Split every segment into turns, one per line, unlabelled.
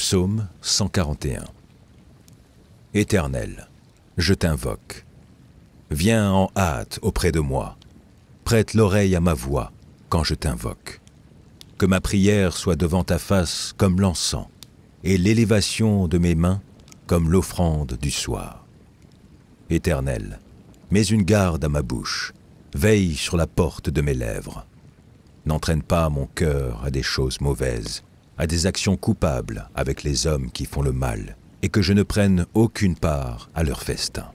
Psaume 141. Éternel, je t'invoque. Viens en hâte auprès de moi. Prête l'oreille à ma voix quand je t'invoque. Que ma prière soit devant ta face comme l'encens, et l'élévation de mes mains comme l'offrande du soir. Éternel, mets une garde à ma bouche, veille sur la porte de mes lèvres. N'entraîne pas mon cœur à des choses mauvaises, à des actions coupables avec les hommes qui font le mal, et que je ne prenne aucune part à leur festin.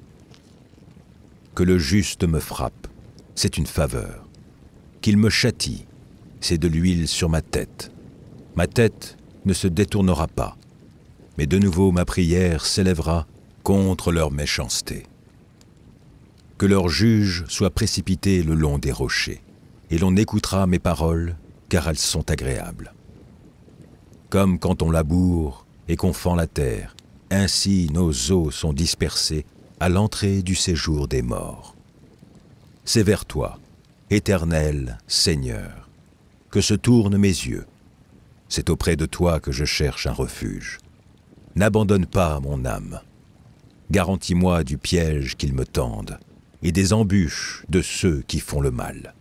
Que le juste me frappe, c'est une faveur. Qu'il me châtie, c'est de l'huile sur ma tête. Ma tête ne se détournera pas, mais de nouveau ma prière s'élèvera contre leur méchanceté. Que leur juge soit précipité le long des rochers, et l'on écoutera mes paroles, car elles sont agréables. Comme quand on laboure et qu'on fend la terre, ainsi nos os sont dispersés à l'entrée du séjour des morts. C'est vers toi, Éternel Seigneur, que se tournent mes yeux. C'est auprès de toi que je cherche un refuge. N'abandonne pas mon âme. Garantis-moi du piège qu'ils me tendent et des embûches de ceux qui font le mal.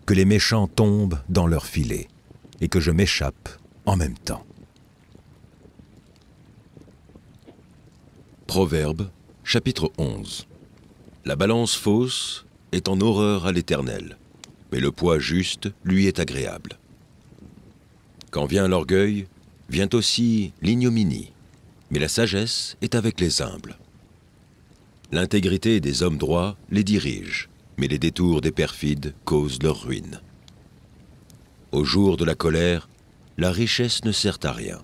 Que les méchants tombent dans leur filet et que je m'échappe en même temps.
Proverbe, chapitre 11. La balance fausse est en horreur à l'Éternel, mais le poids juste lui est agréable. Quand vient l'orgueil, vient aussi l'ignominie, mais la sagesse est avec les humbles. L'intégrité des hommes droits les dirige, mais les détours des perfides causent leur ruine. Au jour de la colère, la richesse ne sert à rien,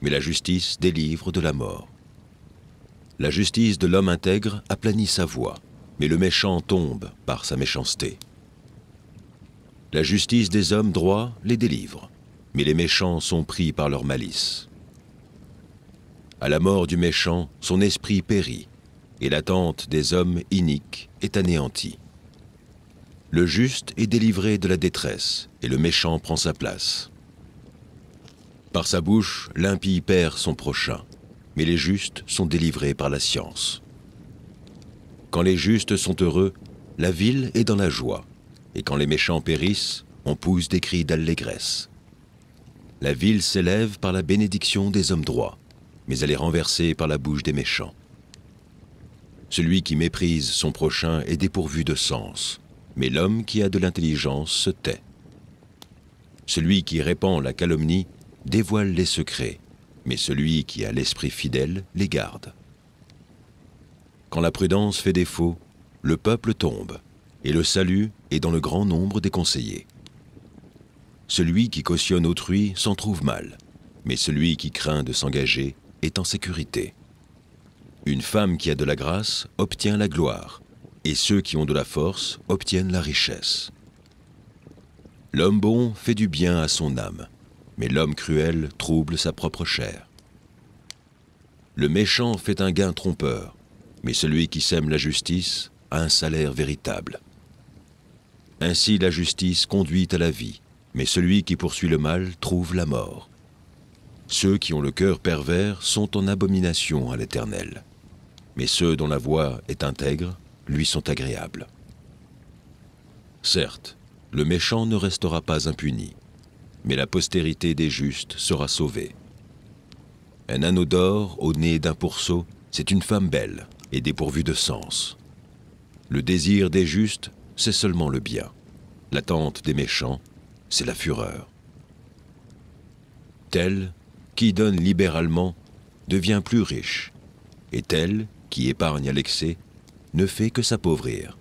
mais la justice délivre de la mort. La justice de l'homme intègre aplanit sa voie, mais le méchant tombe par sa méchanceté. La justice des hommes droits les délivre, mais les méchants sont pris par leur malice. À la mort du méchant, son esprit périt, et l'attente des hommes iniques est anéantie. Le juste est délivré de la détresse, et le méchant prend sa place. Par sa bouche, l'impie perd son prochain, mais les justes sont délivrés par la science. Quand les justes sont heureux, la ville est dans la joie, et quand les méchants périssent, on pousse des cris d'allégresse. La ville s'élève par la bénédiction des hommes droits, mais elle est renversée par la bouche des méchants. Celui qui méprise son prochain est dépourvu de sens, mais l'homme qui a de l'intelligence se tait. Celui qui répand la calomnie dévoile les secrets, mais celui qui a l'esprit fidèle les garde. Quand la prudence fait défaut, le peuple tombe, et le salut est dans le grand nombre des conseillers. Celui qui cautionne autrui s'en trouve mal, mais celui qui craint de s'engager est en sécurité. Une femme qui a de la grâce obtient la gloire, et ceux qui ont de la force obtiennent la richesse. L'homme bon fait du bien à son âme, mais l'homme cruel trouble sa propre chair. Le méchant fait un gain trompeur, mais celui qui sème la justice a un salaire véritable. Ainsi la justice conduit à la vie, mais celui qui poursuit le mal trouve la mort. Ceux qui ont le cœur pervers sont en abomination à l'Éternel, mais ceux dont la voie est intègre lui sont agréables. Certes, le méchant ne restera pas impuni, mais la postérité des justes sera sauvée. Un anneau d'or au nez d'un pourceau, c'est une femme belle et dépourvue de sens. Le désir des justes, c'est seulement le bien. L'attente des méchants, c'est la fureur. Tel qui donne libéralement devient plus riche, et tel qui épargne à l'excès ne fait que s'appauvrir.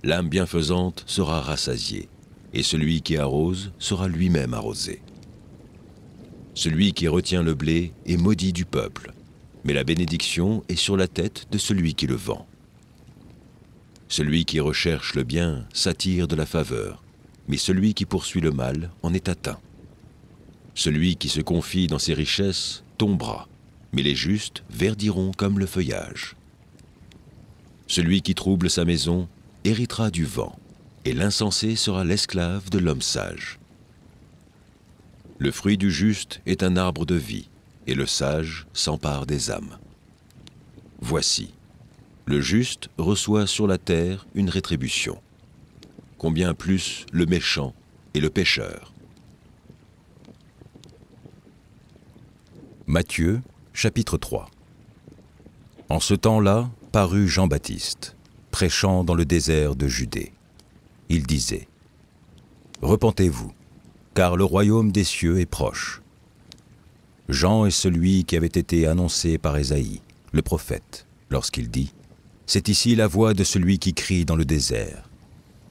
L'âme bienfaisante sera rassasiée, et celui qui arrose sera lui-même arrosé. Celui qui retient le blé est maudit du peuple, mais la bénédiction est sur la tête de celui qui le vend. Celui qui recherche le bien s'attire de la faveur, mais celui qui poursuit le mal en est atteint. Celui qui se confie dans ses richesses tombera, mais les justes verdiront comme le feuillage. Celui qui trouble sa maison héritera du vent, et l'insensé sera l'esclave de l'homme sage. Le fruit du juste est un arbre de vie, et le sage s'empare des âmes. Voici, le juste reçoit sur la terre une rétribution. Combien plus le méchant et le pécheur.
Matthieu, chapitre 3. En ce temps-là, parut Jean-Baptiste, prêchant dans le désert de Judée. Il disait : Repentez-vous, car le royaume des cieux est proche. Jean est celui qui avait été annoncé par Ésaïe, le prophète, lorsqu'il dit : C'est ici la voix de celui qui crie dans le désert.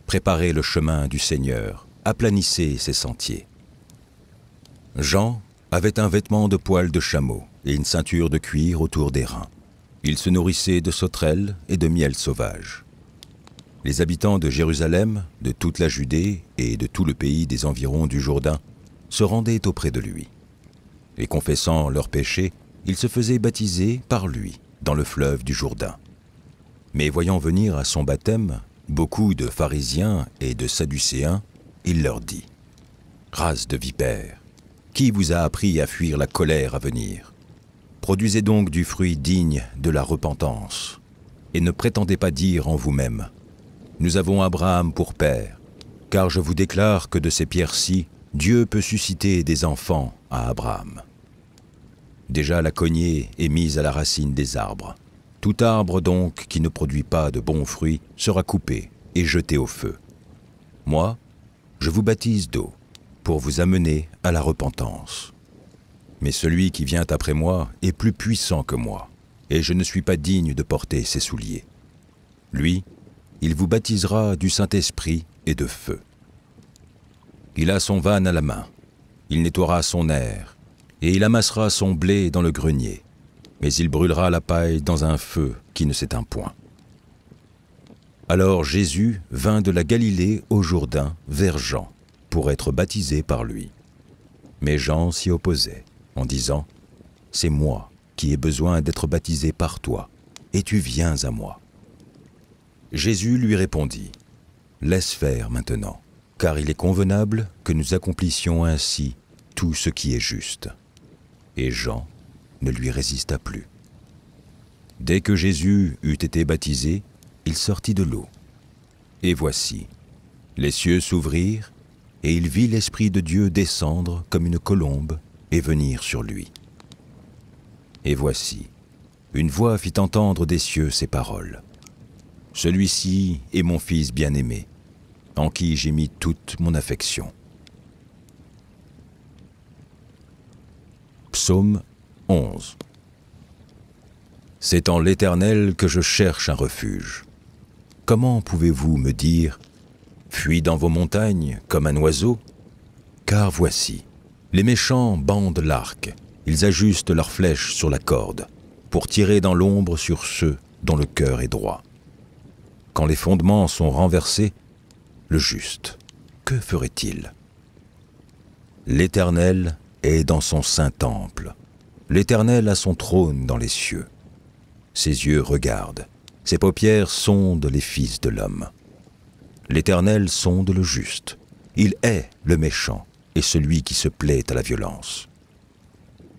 Préparez le chemin du Seigneur, aplanissez ses sentiers. Jean avait un vêtement de poil de chameau et une ceinture de cuir autour des reins. Il se nourrissait de sauterelles et de miel sauvage. Les habitants de Jérusalem, de toute la Judée et de tout le pays des environs du Jourdain se rendaient auprès de lui. Et confessant leurs péchés, ils se faisaient baptiser par lui dans le fleuve du Jourdain. Mais voyant venir à son baptême beaucoup de pharisiens et de sadducéens, il leur dit : Race de vipères, qui vous a appris à fuir la colère à venir ? Produisez donc du fruit digne de la repentance, et ne prétendez pas dire en vous-même : Nous avons Abraham pour père, car je vous déclare que de ces pierres-ci, Dieu peut susciter des enfants à Abraham. Déjà la cognée est mise à la racine des arbres. Tout arbre donc qui ne produit pas de bons fruits sera coupé et jeté au feu. Moi, je vous baptise d'eau, pour vous amener à la repentance. Mais celui qui vient après moi est plus puissant que moi, et je ne suis pas digne de porter ses souliers. Lui, il vous baptisera du Saint-Esprit et de feu. Il a son vanne à la main, il nettoiera son aire, et il amassera son blé dans le grenier, mais il brûlera la paille dans un feu qui ne s'éteint point. Alors Jésus vint de la Galilée au Jourdain vers Jean, pour être baptisé par lui. Mais Jean s'y opposait, en disant : C'est moi qui ai besoin d'être baptisé par toi, et tu viens à moi. Jésus lui répondit : Laisse faire maintenant, car il est convenable que nous accomplissions ainsi tout ce qui est juste. Et Jean ne lui résista plus. Dès que Jésus eut été baptisé, il sortit de l'eau. Et voici, les cieux s'ouvrirent, et il vit l'Esprit de Dieu descendre comme une colombe et venir sur lui. Et voici, une voix fit entendre des cieux ces paroles : Celui-ci est mon Fils bien-aimé, en qui j'ai mis toute mon affection. Psaume 11. C'est en l'Éternel que je cherche un refuge. Comment pouvez-vous me dire : Fuis dans vos montagnes comme un oiseau ? Car voici, les méchants bandent l'arc, ils ajustent leurs flèches sur la corde, pour tirer dans l'ombre sur ceux dont le cœur est droit. Quand les fondements sont renversés, le juste, que ferait-il ? L'Éternel est dans son saint temple. L'Éternel a son trône dans les cieux. Ses yeux regardent, ses paupières sondent les fils de l'homme. L'Éternel sonde le juste. Il hait le méchant et celui qui se plaît à la violence.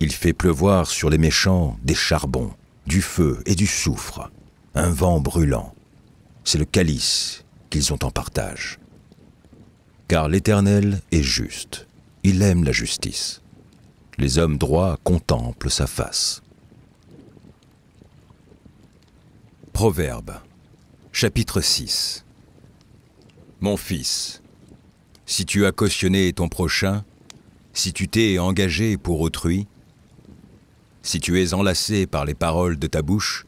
Il fait pleuvoir sur les méchants des charbons, du feu et du soufre, un vent brûlant. C'est le calice qu'ils ont en partage. Car l'Éternel est juste, il aime la justice. Les hommes droits contemplent sa face. Proverbe, chapitre 6. Mon fils, si tu as cautionné ton prochain, si tu t'es engagé pour autrui, si tu es enlacé par les paroles de ta bouche,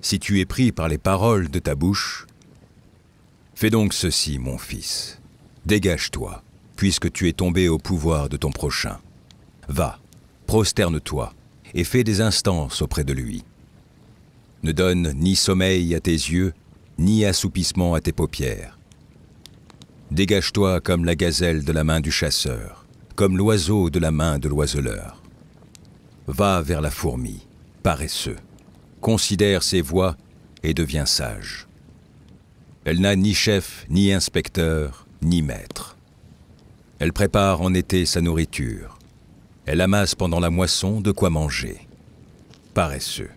si tu es pris par les paroles de ta bouche, fais donc ceci, mon fils. Dégage-toi, puisque tu es tombé au pouvoir de ton prochain. Va, prosterne-toi, et fais des instances auprès de lui. Ne donne ni sommeil à tes yeux, ni assoupissement à tes paupières. Dégage-toi comme la gazelle de la main du chasseur, comme l'oiseau de la main de l'oiseleur. Va vers la fourmi, paresseux. Considère ses voies et deviens sage. Elle n'a ni chef, ni inspecteur, ni maître. Elle prépare en été sa nourriture, Elle amasse pendant la moisson de quoi manger. Paresseux,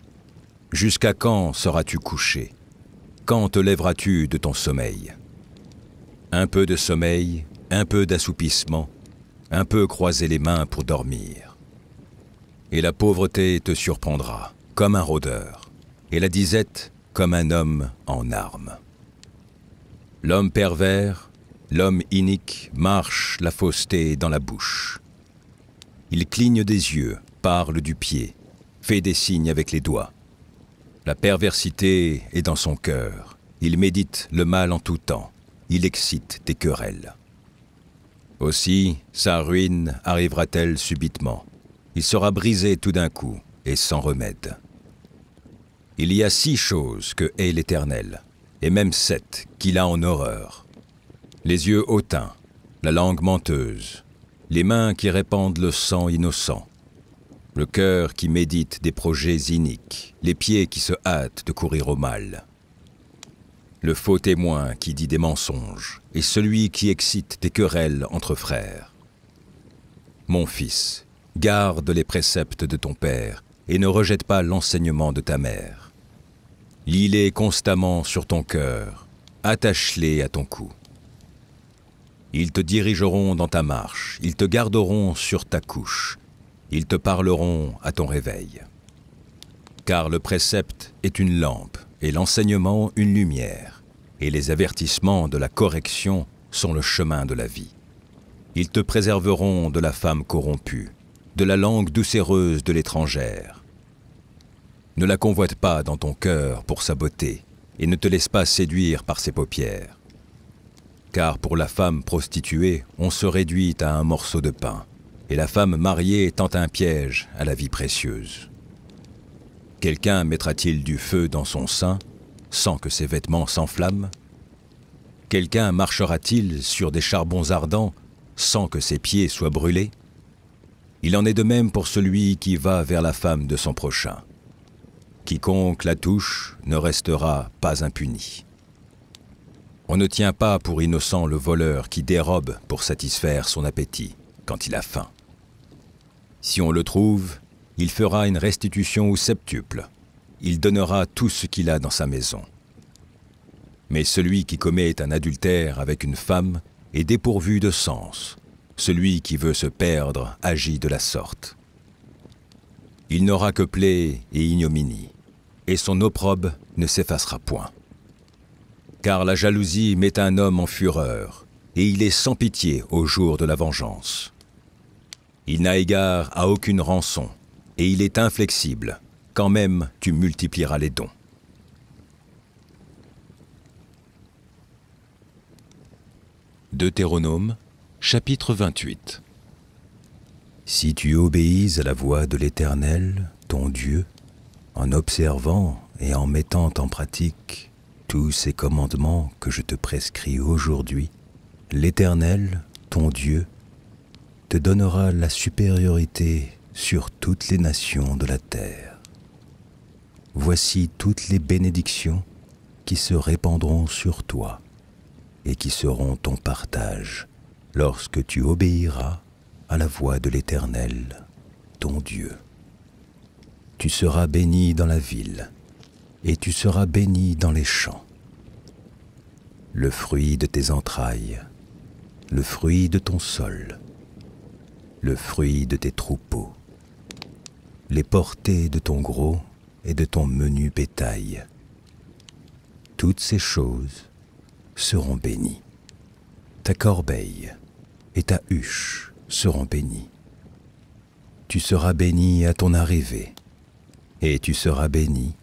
jusqu'à quand seras-tu couché? Quand te lèveras-tu de ton sommeil? Un peu de sommeil, un peu d'assoupissement, un peu croiser les mains pour dormir. Et la pauvreté te surprendra, comme un rôdeur, et la disette, comme un homme en armes. L'homme pervers, l'homme inique, marche la fausseté dans la bouche. Il cligne des yeux, parle du pied, fait des signes avec les doigts. La perversité est dans son cœur, il médite le mal en tout temps, il excite des querelles. Aussi, sa ruine arrivera-t-elle subitement. Il sera brisé tout d'un coup et sans remède. Il y a 6 choses que hait l'Éternel, et même 7 qu'il a en horreur. Les yeux hautains, la langue menteuse, les mains qui répandent le sang innocent, le cœur qui médite des projets iniques, les pieds qui se hâtent de courir au mal. Le faux témoin qui dit des mensonges, et celui qui excite des querelles entre frères. Mon fils, garde les préceptes de ton père, et ne rejette pas l'enseignement de ta mère. Lis-les constamment sur ton cœur, attache-les à ton cou. Ils te dirigeront dans ta marche, ils te garderont sur ta couche, ils te parleront à ton réveil. Car le précepte est une lampe, et l'enseignement une lumière, et les avertissements de la correction sont le chemin de la vie. Ils te préserveront de la femme corrompue, de la langue doucereuse de l'étrangère. Ne la convoite pas dans ton cœur pour sa beauté, et ne te laisse pas séduire par ses paupières. Car pour la femme prostituée, on se réduit à un morceau de pain, et la femme mariée tend un piège à la vie précieuse. Quelqu'un mettra-t-il du feu dans son sein, sans que ses vêtements s'enflamment? Quelqu'un marchera-t-il sur des charbons ardents, sans que ses pieds soient brûlés? Il en est de même pour celui qui va vers la femme de son prochain. Quiconque la touche ne restera pas impuni. On ne tient pas pour innocent le voleur qui dérobe pour satisfaire son appétit quand il a faim. Si on le trouve, il fera une restitution au septuple. Il donnera tout ce qu'il a dans sa maison. Mais celui qui commet un adultère avec une femme est dépourvu de sens. Celui qui veut se perdre agit de la sorte. Il n'aura que plaie et ignominie, et son opprobre ne s'effacera point. Car la jalousie met un homme en fureur, et il est sans pitié au jour de la vengeance. Il n'a égard à aucune rançon, et il est inflexible, quand même tu multiplieras les dons. Deutéronome, chapitre 28. Si tu obéis à la voix de l'Éternel, ton Dieu, en observant et en mettant en pratique tous ces commandements que je te prescris aujourd'hui, l'Éternel, ton Dieu, te donnera la supériorité sur toutes les nations de la terre. Voici toutes les bénédictions qui se répandront sur toi et qui seront ton partage lorsque tu obéiras à la voix de l'Éternel, ton Dieu. Tu seras béni dans la ville, et tu seras béni dans les champs. Le fruit de tes entrailles, le fruit de ton sol, le fruit de tes troupeaux, les portées de ton gros et de ton menu bétail. Toutes ces choses seront bénies. Ta corbeille et ta huche seront bénies. Tu seras béni à ton arrivée, et tu seras béni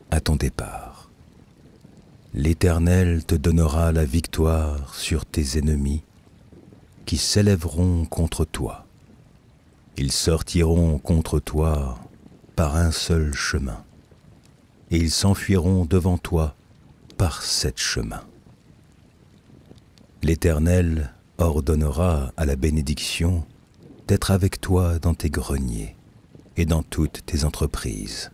à ton départ. L'Éternel te donnera la victoire sur tes ennemis qui s'élèveront contre toi. Ils sortiront contre toi par un seul chemin, et ils s'enfuiront devant toi par 7 chemins. L'Éternel ordonnera à la bénédiction d'être avec toi dans tes greniers et dans toutes tes entreprises.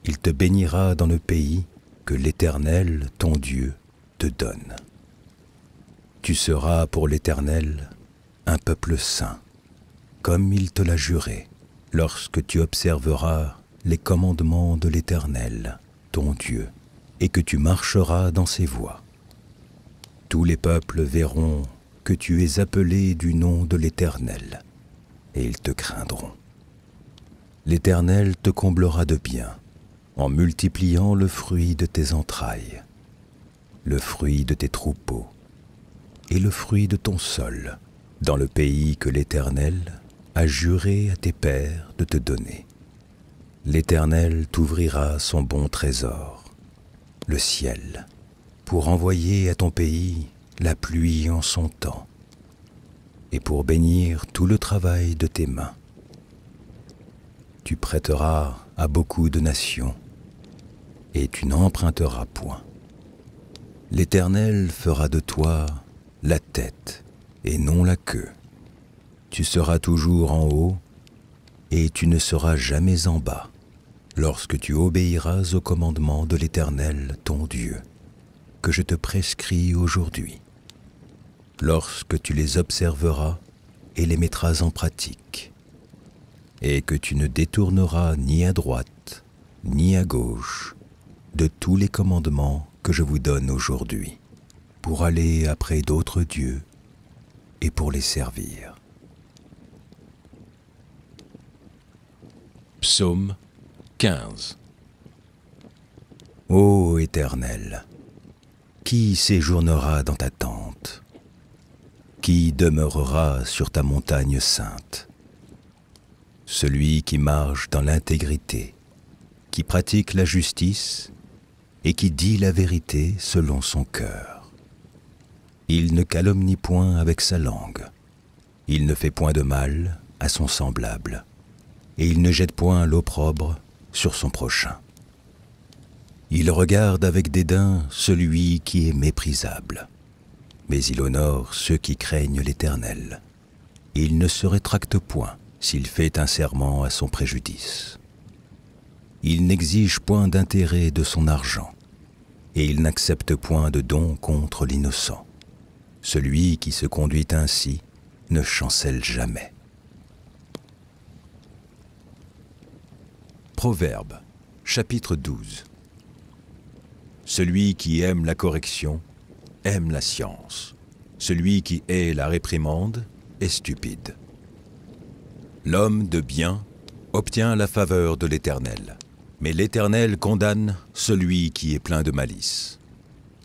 Il te bénira dans le pays que l'Éternel, ton Dieu, te donne. Tu seras pour l'Éternel un peuple saint, comme il te l'a juré, lorsque tu observeras les commandements de l'Éternel, ton Dieu, et que tu marcheras dans ses voies. Tous les peuples verront que tu es appelé du nom de l'Éternel, et ils te craindront. L'Éternel te comblera de bien, en multipliant le fruit de tes entrailles, le fruit de tes troupeaux, et le fruit de ton sol, dans le pays que l'Éternel a juré à tes pères de te donner. L'Éternel t'ouvrira son bon trésor, le ciel, pour envoyer à ton pays la pluie en son temps, et pour bénir tout le travail de tes mains. Tu prêteras à beaucoup de nations, et tu n'emprunteras point. L'Éternel fera de toi la tête et non la queue. Tu seras toujours en haut, et tu ne seras jamais en bas, lorsque tu obéiras aux commandements de l'Éternel, ton Dieu, que je te prescris aujourd'hui, lorsque tu les observeras et les mettras en pratique, et que tu ne détourneras ni à droite, ni à gauche, de tous les commandements que je vous donne aujourd'hui, pour aller après d'autres dieux et pour les servir.
Psaume 15.
Ô Éternel, qui séjournera dans ta tente? Qui demeurera sur ta montagne sainte? Celui qui marche dans l'intégrité, qui pratique la justice et qui dit la vérité selon son cœur. Il ne calomnie point avec sa langue, il ne fait point de mal à son semblable, et il ne jette point l'opprobre sur son prochain. Il regarde avec dédain celui qui est méprisable, mais il honore ceux qui craignent l'Éternel. Il ne se rétracte point s'il fait un serment à son préjudice. Il n'exige point d'intérêt de son argent, et il n'accepte point de don contre l'innocent. Celui qui se conduit ainsi ne chancelle jamais. Proverbes, chapitre 12. Celui qui aime la correction aime la science. Celui qui hait la réprimande est stupide. L'homme de bien obtient la faveur de l'Éternel, mais l'Éternel condamne celui qui est plein de malice.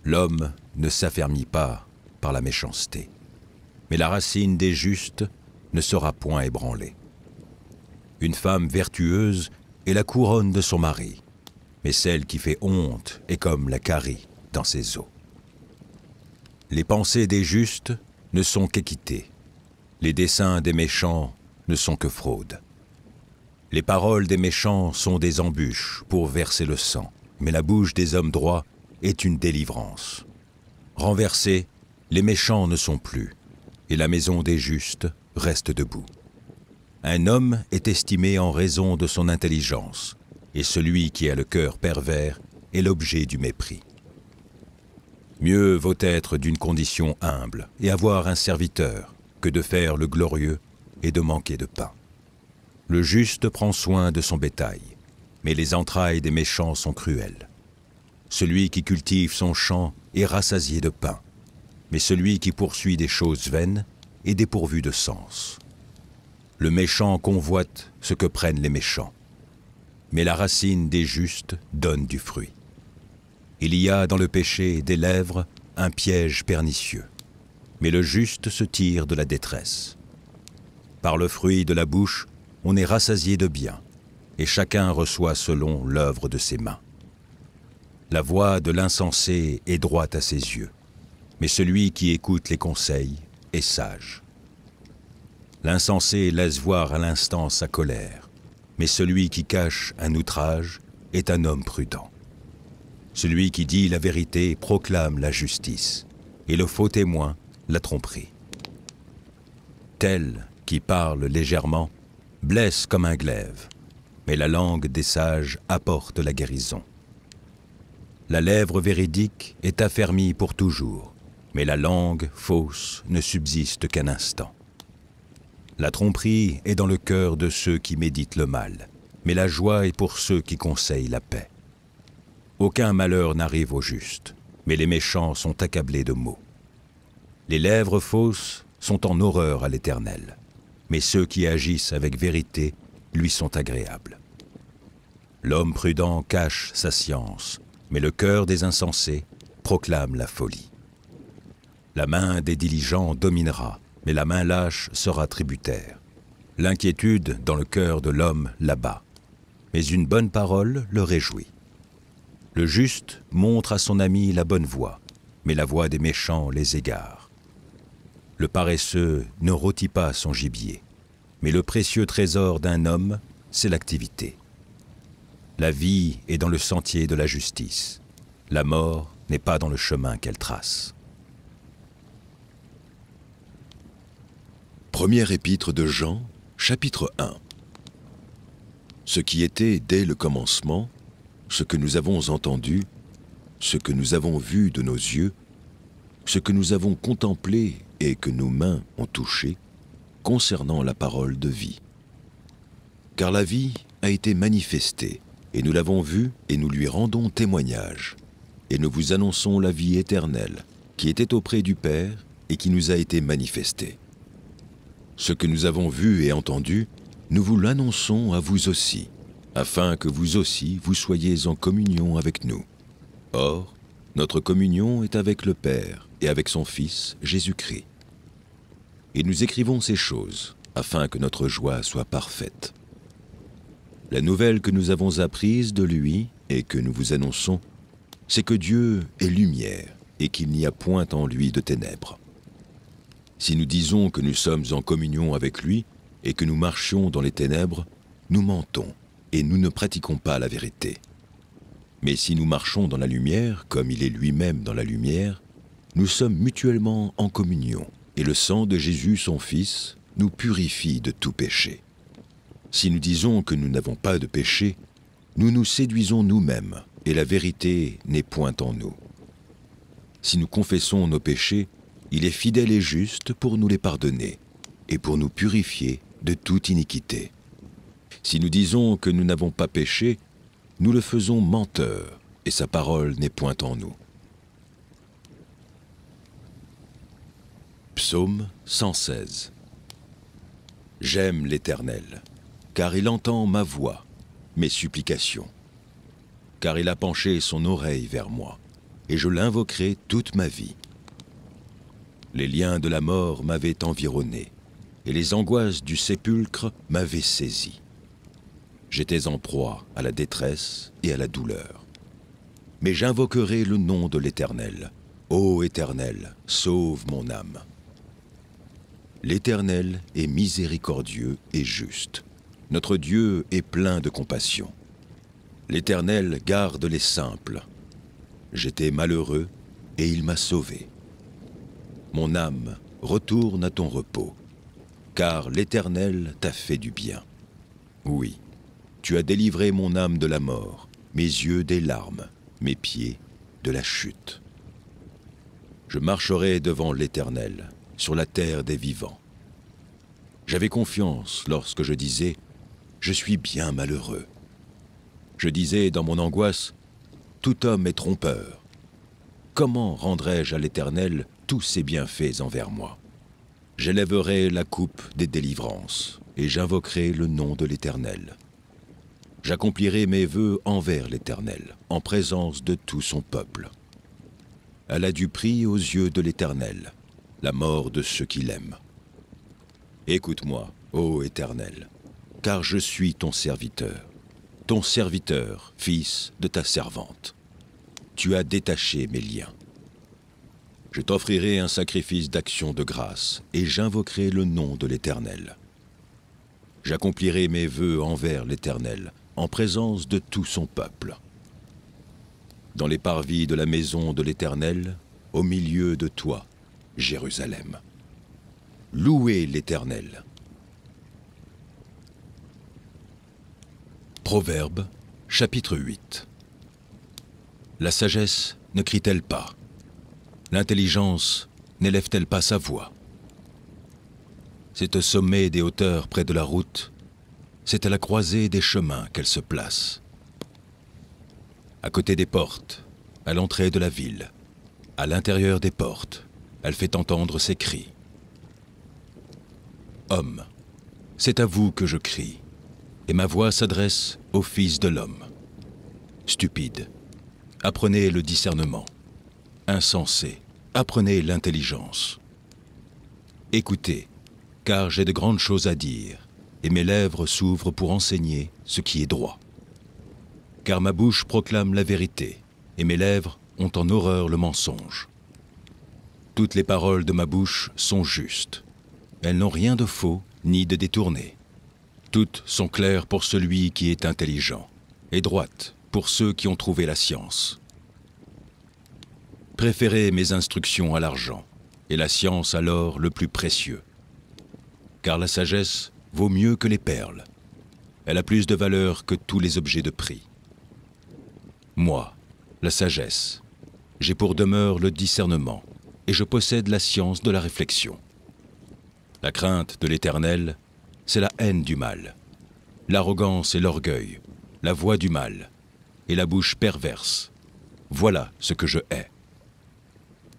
L'homme ne s'affermit pas par la méchanceté, mais la racine des justes ne sera point ébranlée. Une femme vertueuse est la couronne de son mari, mais celle qui fait honte est comme la carie dans ses os. Les pensées des justes ne sont qu'équité, les desseins des méchants ne sont que fraude. Les paroles des méchants sont des embûches pour verser le sang, mais la bouche des hommes droits est une délivrance. Renversés, les méchants ne sont plus, et la maison des justes reste debout. Un homme est estimé en raison de son intelligence, et celui qui a le cœur pervers est l'objet du mépris. Mieux vaut être d'une condition humble et avoir un serviteur que de faire le glorieux et de manquer de pain. Le juste prend soin de son bétail, mais les entrailles des méchants sont cruelles. Celui qui cultive son champ est rassasié de pain, mais celui qui poursuit des choses vaines est dépourvu de sens. Le méchant convoite ce que prennent les méchants, mais la racine des justes donne du fruit. Il y a dans le péché des lèvres un piège pernicieux, mais le juste se tire de la détresse. Par le fruit de la bouche, on est rassasié de bien, et chacun reçoit selon l'œuvre de ses mains. La voix de l'insensé est droite à ses yeux, mais celui qui écoute les conseils est sage. L'insensé laisse voir à l'instant sa colère, mais celui qui cache un outrage est un homme prudent. Celui qui dit la vérité proclame la justice, et le faux témoin la tromperie. Tel qui parle légèrement blesse comme un glaive, mais la langue des sages apporte la guérison. La lèvre véridique est affermie pour toujours, mais la langue fausse ne subsiste qu'un instant. La tromperie est dans le cœur de ceux qui méditent le mal, mais la joie est pour ceux qui conseillent la paix. Aucun malheur n'arrive au juste, mais les méchants sont accablés de maux. Les lèvres fausses sont en horreur à l'Éternel, mais ceux qui agissent avec vérité lui sont agréables. L'homme prudent cache sa science, mais le cœur des insensés proclame la folie. La main des diligents dominera, mais la main lâche sera tributaire. L'inquiétude dans le cœur de l'homme l'abat, mais une bonne parole le réjouit. Le juste montre à son ami la bonne voie, mais la voie des méchants les égare. Le paresseux ne rôtit pas son gibier, mais le précieux trésor d'un homme, c'est l'activité. La vie est dans le sentier de la justice. La mort n'est pas dans le chemin qu'elle trace.
Première épître de Jean, chapitre 1. Ce qui était dès le commencement, ce que nous avons entendu, ce que nous avons vu de nos yeux, ce que nous avons contemplé et que nos mains ont touché, concernant la parole de vie. Car la vie a été manifestée, et nous l'avons vue et nous lui rendons témoignage. Et nous vous annonçons la vie éternelle, qui était auprès du Père et qui nous a été manifestée. Ce que nous avons vu et entendu, nous vous l'annonçons à vous aussi, afin que vous aussi vous soyez en communion avec nous. Or, notre communion est avec le Père et avec son Fils, Jésus-Christ. Et nous écrivons ces choses, afin que notre joie soit parfaite. La nouvelle que nous avons apprise de lui et que nous vous annonçons, c'est que Dieu est lumière et qu'il n'y a point en lui de ténèbres. Si nous disons que nous sommes en communion avec lui et que nous marchions dans les ténèbres, nous mentons et nous ne pratiquons pas la vérité. Mais si nous marchons dans la lumière, comme il est lui-même dans la lumière, nous sommes mutuellement en communion, et le sang de Jésus, son Fils, nous purifie de tout péché. Si nous disons que nous n'avons pas de péché, nous nous séduisons nous-mêmes, et la vérité n'est point en nous. Si nous confessons nos péchés, il est fidèle et juste pour nous les pardonner, et pour nous purifier de toute iniquité. Si nous disons que nous n'avons pas péché, nous le faisons menteur, et sa parole n'est point en nous. Psaume 116. J'aime l'Éternel, car il entend ma voix, mes supplications. Car il a penché son oreille vers moi, et je l'invoquerai toute ma vie. Les liens de la mort m'avaient environné, et les angoisses du sépulcre m'avaient saisi. J'étais en proie à la détresse et à la douleur. Mais j'invoquerai le nom de l'Éternel. Ô Éternel, sauve mon âme. L'Éternel est miséricordieux et juste. Notre Dieu est plein de compassion. L'Éternel garde les simples. J'étais malheureux et il m'a sauvé. Mon âme, retourne à ton repos, car l'Éternel t'a fait du bien. Oui, tu as délivré mon âme de la mort, mes yeux des larmes, mes pieds de la chute. Je marcherai devant l'Éternel, sur la terre des vivants. J'avais confiance lorsque je disais « Je suis bien malheureux ». Je disais dans mon angoisse « Tout homme est trompeur. Comment rendrai-je à l'Éternel tous ses bienfaits envers moi ?» J'élèverai la coupe des délivrances et j'invoquerai le nom de l'Éternel. J'accomplirai mes vœux envers l'Éternel, en présence de tout son peuple. Elle a du prix aux yeux de l'Éternel, la mort de ceux qui l'aiment. Écoute-moi, ô Éternel, car je suis ton serviteur, fils de ta servante. Tu as détaché mes liens. Je t'offrirai un sacrifice d'action de grâce, et j'invoquerai le nom de l'Éternel. J'accomplirai mes vœux envers l'Éternel, en présence de tout son peuple. Dans les parvis de la maison de l'Éternel, au milieu de toi, Jérusalem. Louez l'Éternel. Proverbes, chapitre 8. La sagesse ne crie-t-elle pas? L'intelligence n'élève-t-elle pas sa voix?
C'est au sommet des hauteurs près de la route, c'est à la croisée des chemins qu'elle se place. À côté des portes, à l'entrée de la ville, à l'intérieur des portes, elle fait entendre ses cris. Homme, c'est à vous que je crie, et ma voix s'adresse au Fils de l'homme. Stupide, apprenez le discernement. Insensé, apprenez l'intelligence. Écoutez, car j'ai de grandes choses à dire, et mes lèvres s'ouvrent pour enseigner ce qui est droit. Car ma bouche proclame la vérité, et mes lèvres ont en horreur le mensonge. Toutes les paroles de ma bouche sont justes. Elles n'ont rien de faux ni de détourné. Toutes sont claires pour celui qui est intelligent, et droites pour ceux qui ont trouvé la science. Préférez mes instructions à l'argent, et la science à l'or le plus précieux. Car la sagesse vaut mieux que les perles. Elle a plus de valeur que tous les objets de prix. Moi, la sagesse, j'ai pour demeure le discernement, et je possède la science de la réflexion. La crainte de l'Éternel, c'est la haine du mal, l'arrogance et l'orgueil, la voix du mal, et la bouche perverse. Voilà ce que je hais.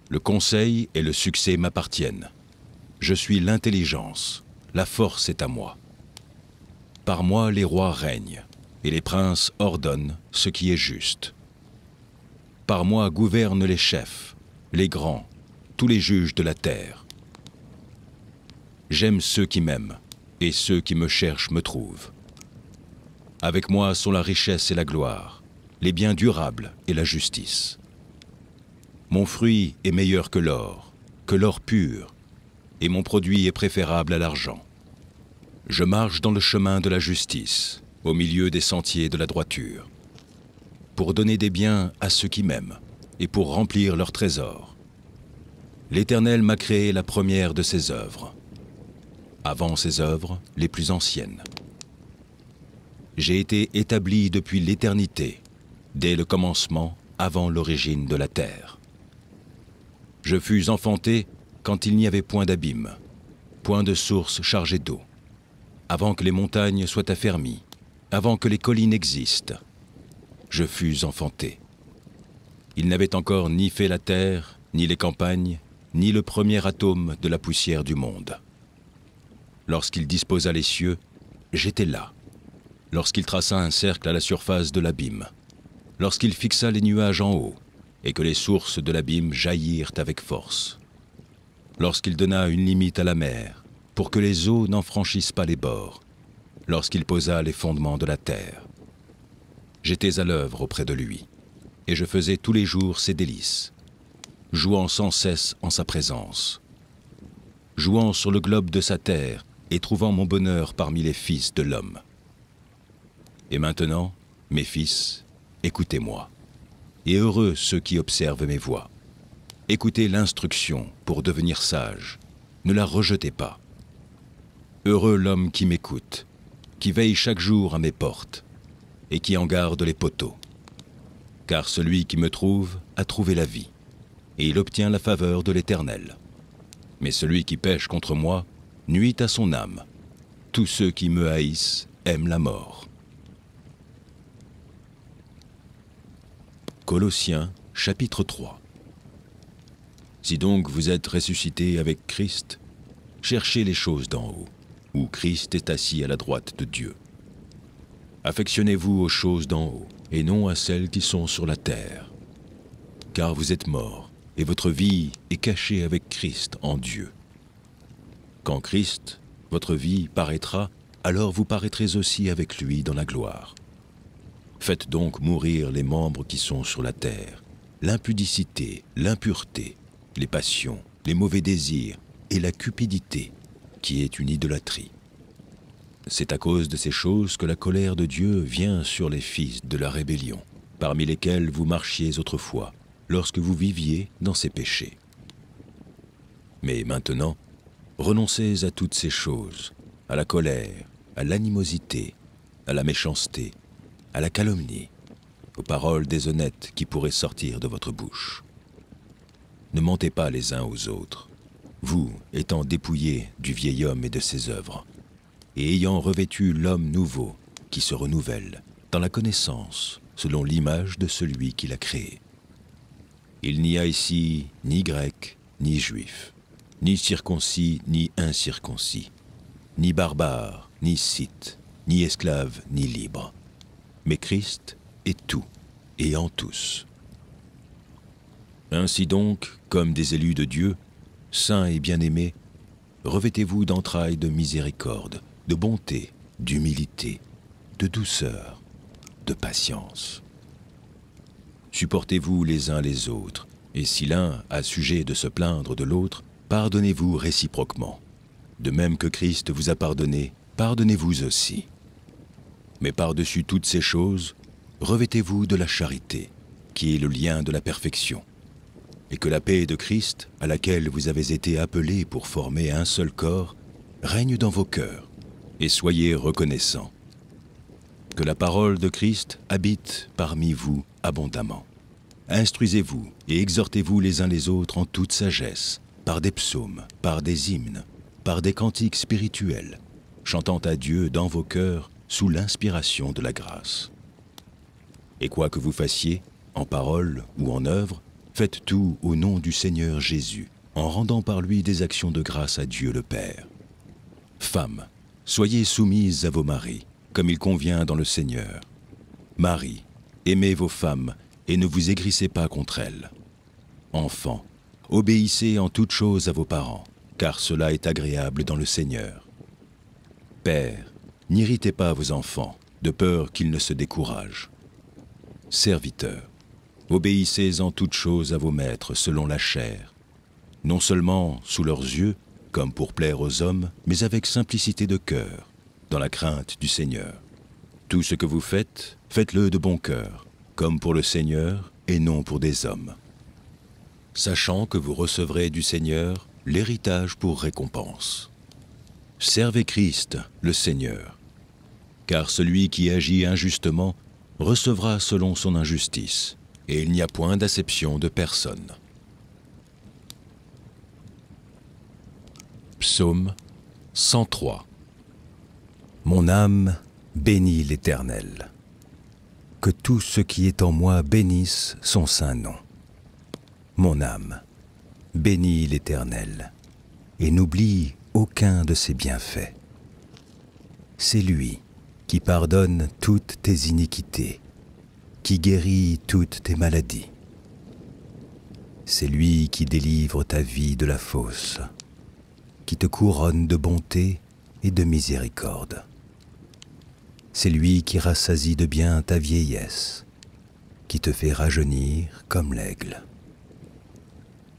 Le conseil et le succès m'appartiennent. Je suis l'intelligence, la force est à moi. Par moi les rois règnent, et les princes ordonnent ce qui est juste. Par moi gouvernent les chefs, les grands, tous les juges de la terre. J'aime ceux qui m'aiment, et ceux qui me cherchent me trouvent. Avec moi sont la richesse et la gloire, les biens durables et la justice. Mon fruit est meilleur que l'or pur, et mon produit est préférable à l'argent. Je marche dans le chemin de la justice, au milieu des sentiers de la droiture, pour donner des biens à ceux qui m'aiment, et pour remplir leurs trésors. L'Éternel m'a créé la première de ses œuvres, avant ses œuvres les plus anciennes. J'ai été établi depuis l'éternité, dès le commencement, avant l'origine de la terre. Je fus enfanté quand il n'y avait point d'abîme, point de source chargée d'eau, avant que les montagnes soient affermies, avant que les collines existent. Je fus enfanté. Il n'avait encore ni fait la terre, ni les campagnes, ni le premier atome de la poussière du monde. Lorsqu'il disposa les cieux, j'étais là. Lorsqu'il traça un cercle à la surface de l'abîme, lorsqu'il fixa les nuages en haut, et que les sources de l'abîme jaillirent avec force, lorsqu'il donna une limite à la mer, pour que les eaux n'en franchissent pas les bords, lorsqu'il posa les fondements de la terre. J'étais à l'œuvre auprès de lui, et je faisais tous les jours ses délices, jouant sans cesse en sa présence, jouant sur le globe de sa terre et trouvant mon bonheur parmi les fils de l'homme. Et maintenant, mes fils, écoutez-moi, et heureux ceux qui observent mes voies. Écoutez l'instruction pour devenir sage, ne la rejetez pas. Heureux l'homme qui m'écoute, qui veille chaque jour à mes portes, et qui en garde les poteaux. Car celui qui me trouve a trouvé la vie, et il obtient la faveur de l'Éternel. Mais celui qui pêche contre moi nuit à son âme. Tous ceux qui me haïssent aiment la mort. Colossiens, chapitre 3. Si donc vous êtes ressuscités avec Christ, cherchez les choses d'en haut, où Christ est assis à la droite de Dieu. Affectionnez-vous aux choses d'en haut, et non à celles qui sont sur la terre. Car vous êtes morts, et votre vie est cachée avec Christ en Dieu. Quand Christ, votre vie, paraîtra, alors vous paraîtrez aussi avec lui dans la gloire. Faites donc mourir les membres qui sont sur la terre, l'impudicité, l'impureté, les passions, les mauvais désirs et la cupidité, qui est une idolâtrie. C'est à cause de ces choses que la colère de Dieu vient sur les fils de la rébellion, parmi lesquels vous marchiez autrefois, lorsque vous viviez dans ces péchés. Mais maintenant, renoncez à toutes ces choses, à la colère, à l'animosité, à la méchanceté, à la calomnie, aux paroles déshonnêtes qui pourraient sortir de votre bouche. Ne mentez pas les uns aux autres.
vous étant dépouillés du vieil homme et de ses œuvres, et ayant revêtu l'homme nouveau qui se renouvelle dans la connaissance selon l'image de celui qui l'a créé. Il n'y a ici ni grec, ni juif, ni circoncis, ni incirconcis, ni barbare, ni scythe, ni esclave, ni libre, mais Christ est tout et en tous. Ainsi donc, comme des élus de Dieu, saints et bien-aimés, revêtez-vous d'entrailles de miséricorde, de bonté, d'humilité, de douceur, de patience. Supportez-vous les uns les autres, et si l'un a sujet de se plaindre de l'autre, pardonnez-vous réciproquement. De même que Christ vous a pardonné, pardonnez-vous aussi. Mais par-dessus toutes ces choses, revêtez-vous de la charité, qui est le lien de la perfection, et que la paix de Christ, à laquelle vous avez été appelés pour former un seul corps, règne dans vos cœurs, et soyez reconnaissants. Que la parole de Christ habite parmi vous abondamment. Instruisez-vous et exhortez-vous les uns les autres en toute sagesse, par des psaumes, par des hymnes, par des cantiques spirituels, chantant à Dieu dans vos cœurs sous l'inspiration de la grâce. Et quoi que vous fassiez, en parole ou en œuvre, faites tout au nom du Seigneur Jésus, en rendant par lui des actions de grâce à Dieu le Père. Femmes, soyez soumises à vos maris, comme il convient dans le Seigneur. Maris, aimez vos femmes et ne vous aigrissez pas contre elles. Enfants, obéissez en toutes choses à vos parents, car cela est agréable dans le Seigneur. Pères, n'irritez pas vos enfants, de peur qu'ils ne se découragent. Serviteurs, obéissez en toutes choses à vos maîtres selon la chair, non seulement sous leurs yeux, comme pour plaire aux hommes, mais avec simplicité de cœur, dans la crainte du Seigneur. Tout ce que vous faites, faites-le de bon cœur, comme pour le Seigneur et non pour des hommes, sachant que vous recevrez du Seigneur l'héritage pour récompense. Servez Christ, le Seigneur, car celui qui agit injustement recevra selon son injustice, et il n'y a point d'acception de personne. Psaume 103.
Mon âme bénit l'Éternel. Que tout ce qui est en moi bénisse son saint nom. Mon âme bénit l'Éternel, et n'oublie aucun de ses bienfaits. C'est lui qui pardonne toutes tes iniquités, qui guérit toutes tes maladies. C'est lui qui délivre ta vie de la fosse, qui te couronne de bonté et de miséricorde. C'est lui qui rassasie de bien ta vieillesse, qui te fait rajeunir comme l'aigle.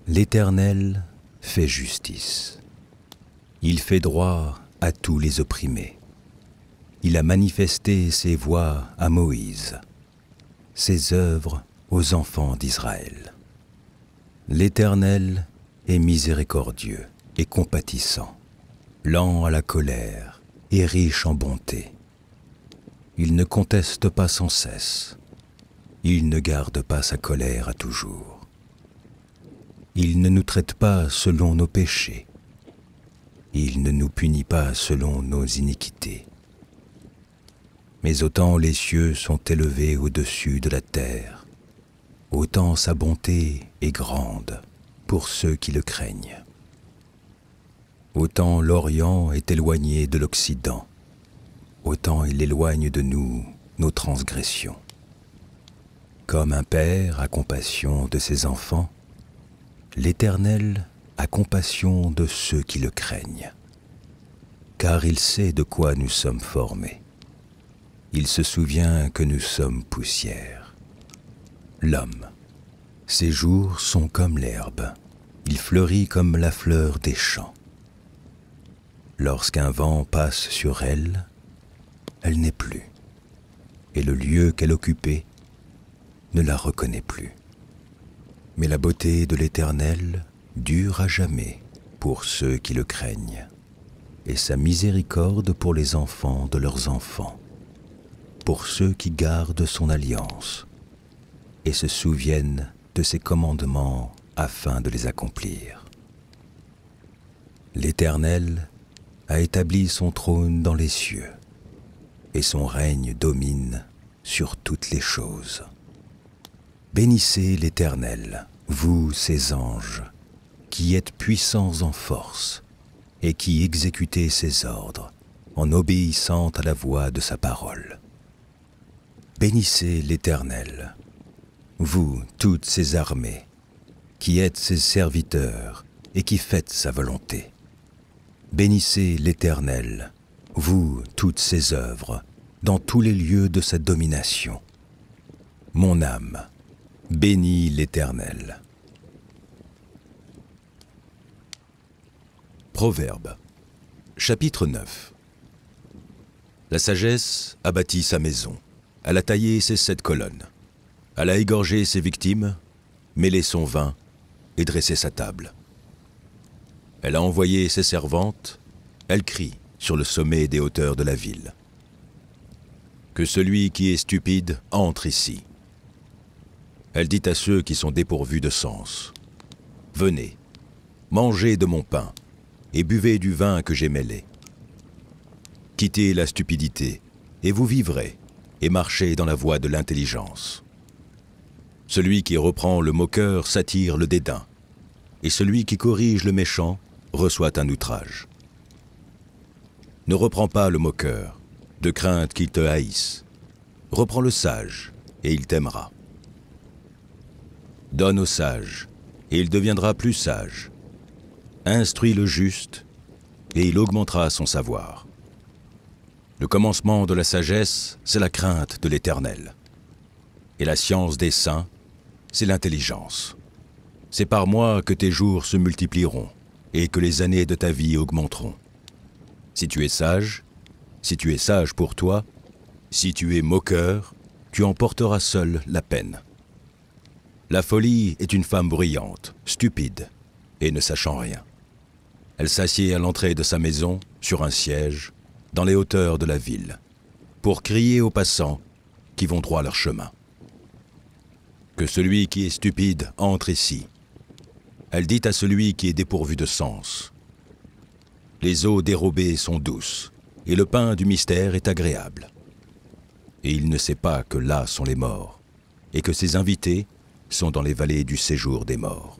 L'Éternel fait justice. Il fait droit à tous les opprimés. Il a manifesté ses voies à Moïse, ses œuvres aux enfants d'Israël. L'Éternel est miséricordieux et compatissant, lent à la colère et riche en bonté. Il ne conteste pas sans cesse. Il ne garde pas sa colère à toujours. Il ne nous traite pas selon nos péchés. Il ne nous punit pas selon nos iniquités. Mais autant les cieux sont élevés au-dessus de la terre, autant sa bonté est grande pour ceux qui le craignent. Autant l'Orient est éloigné de l'Occident, autant il éloigne de nous nos transgressions. Comme un père a compassion de ses enfants, l'Éternel a compassion de ceux qui le craignent, car il sait de quoi nous sommes formés. Il se souvient que nous sommes poussière. L'homme, ses jours sont comme l'herbe, il fleurit comme la fleur des champs. Lorsqu'un vent passe sur elle, elle n'est plus, et le lieu qu'elle occupait ne la reconnaît plus. Mais la beauté de l'Éternel dure à jamais pour ceux qui le craignent, et sa miséricorde pour les enfants de leurs enfants, pour ceux qui gardent son alliance et se souviennent de ses commandements afin de les accomplir. L'Éternel a établi son trône dans les cieux, et son règne domine sur toutes les choses. Bénissez l'Éternel, vous ses anges, qui êtes puissants en force, et qui exécutez ses ordres, en obéissant à la voix de sa parole. Bénissez l'Éternel, vous toutes ses armées, qui êtes ses serviteurs et qui faites sa volonté. Bénissez l'Éternel, vous toutes ses œuvres, dans tous les lieux de sa domination. Mon âme, bénis l'Éternel. Proverbes, chapitre 9. La sagesse a bâti sa maison, elle a taillé ses 7 colonnes, elle a égorgé ses victimes, mêlé son vin et dressé sa table. Elle a envoyé ses servantes, elle crie sur le sommet des hauteurs de la ville. Que celui qui est stupide entre ici. Elle dit à ceux qui sont dépourvus de sens, « Venez, mangez de mon pain et buvez du vin que j'ai mêlé. Quittez la stupidité et vous vivrez, et marchez dans la voie de l'intelligence. Celui qui reprend le moqueur s'attire le dédain, et celui qui corrige le méchant reçoit un outrage. Ne reprends pas le moqueur, de crainte qu'il te haïsse. Reprends le sage, et il t'aimera. Donne au sage, et il deviendra plus sage. Instruis le juste, et il augmentera son savoir. Le commencement de la sagesse, c'est la crainte de l'Éternel. Et la science des saints, c'est l'intelligence. C'est par moi que tes jours se multiplieront, et que les années de ta vie augmenteront. Si tu es sage pour toi, si tu es moqueur, tu en porteras seul la peine. La folie est une femme bruyante, stupide, et ne sachant rien. Elle s'assied à l'entrée de sa maison, sur un siège, dans les hauteurs de la ville, pour crier aux passants qui vont droit leur chemin. Que celui qui est stupide entre ici. Elle dit à celui qui est dépourvu de sens. Les eaux dérobées sont douces, et le pain du mystère est agréable. Et il ne sait pas que là sont les morts, et que ses invités sont dans les vallées du séjour des morts.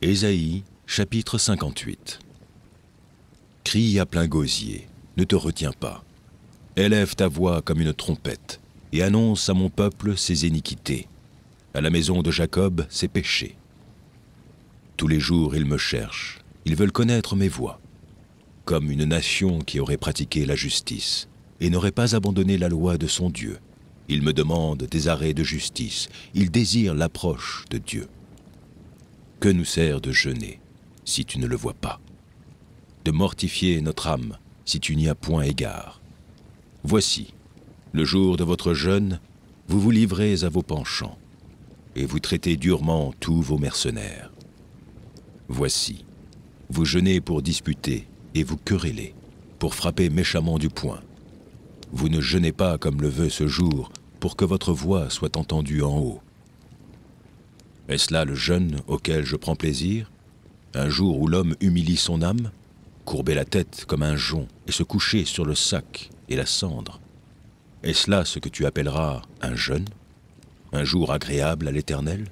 Ésaïe, chapitre 58. Crie à plein gosier, ne te retiens pas. Élève ta voix comme une trompette, et annonce à mon peuple ses iniquités, à la maison de Jacob ses péchés. Tous les jours ils me cherchent, ils veulent connaître mes voies, comme une nation qui aurait pratiqué la justice, et n'aurait pas abandonné la loi de son Dieu. Ils me demandent des arrêts de justice, ils désirent l'approche de Dieu. Que nous sert de jeûner, si tu ne le vois pas? De mortifier notre âme, si tu n'y as point égard. Voici, le jour de votre jeûne, vous vous livrez à vos penchants, et vous traitez durement tous vos mercenaires. Voici, vous jeûnez pour disputer, et vous querellez, pour frapper méchamment du poing. Vous ne jeûnez pas comme le veut ce jour, pour que votre voix soit entendue en haut. Est-ce là le jeûne auquel je prends plaisir? Un jour où l'homme humilie son âme, courber la tête comme un jonc et se coucher sur le sac et la cendre. Est-ce là ce que tu appelleras un jeûne? Un jour agréable à l'Éternel?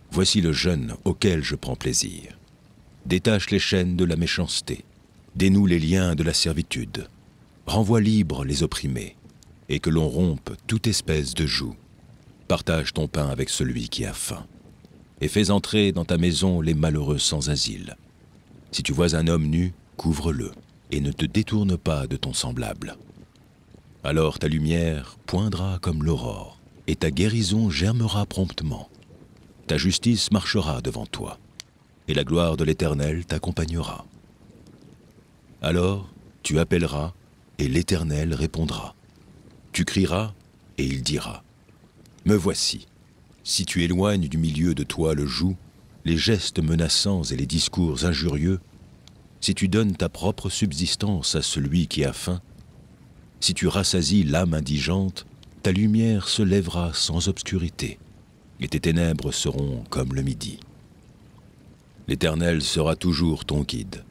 Voici le jeûne auquel je prends plaisir. Détache les chaînes de la méchanceté, dénoue les liens de la servitude, renvoie libres les opprimés, et que l'on rompe toute espèce de joug. Partage ton pain avec celui qui a faim, et fais entrer dans ta maison les malheureux sans asile. Si tu vois un homme nu, couvre-le, et ne te détourne pas de ton semblable. Alors ta lumière poindra comme l'aurore, et ta guérison germera promptement. Ta justice marchera devant toi, et la gloire de l'Éternel t'accompagnera. Alors tu appelleras, et l'Éternel répondra. Tu crieras, et il dira, « Me voici ». Si tu éloignes du milieu de toi le joug, les gestes menaçants et les discours injurieux, si tu donnes ta propre subsistance à celui qui a faim, si tu rassasies l'âme indigente, ta lumière se lèvera sans obscurité, et tes ténèbres seront comme le midi.
L'Éternel sera toujours ton guide.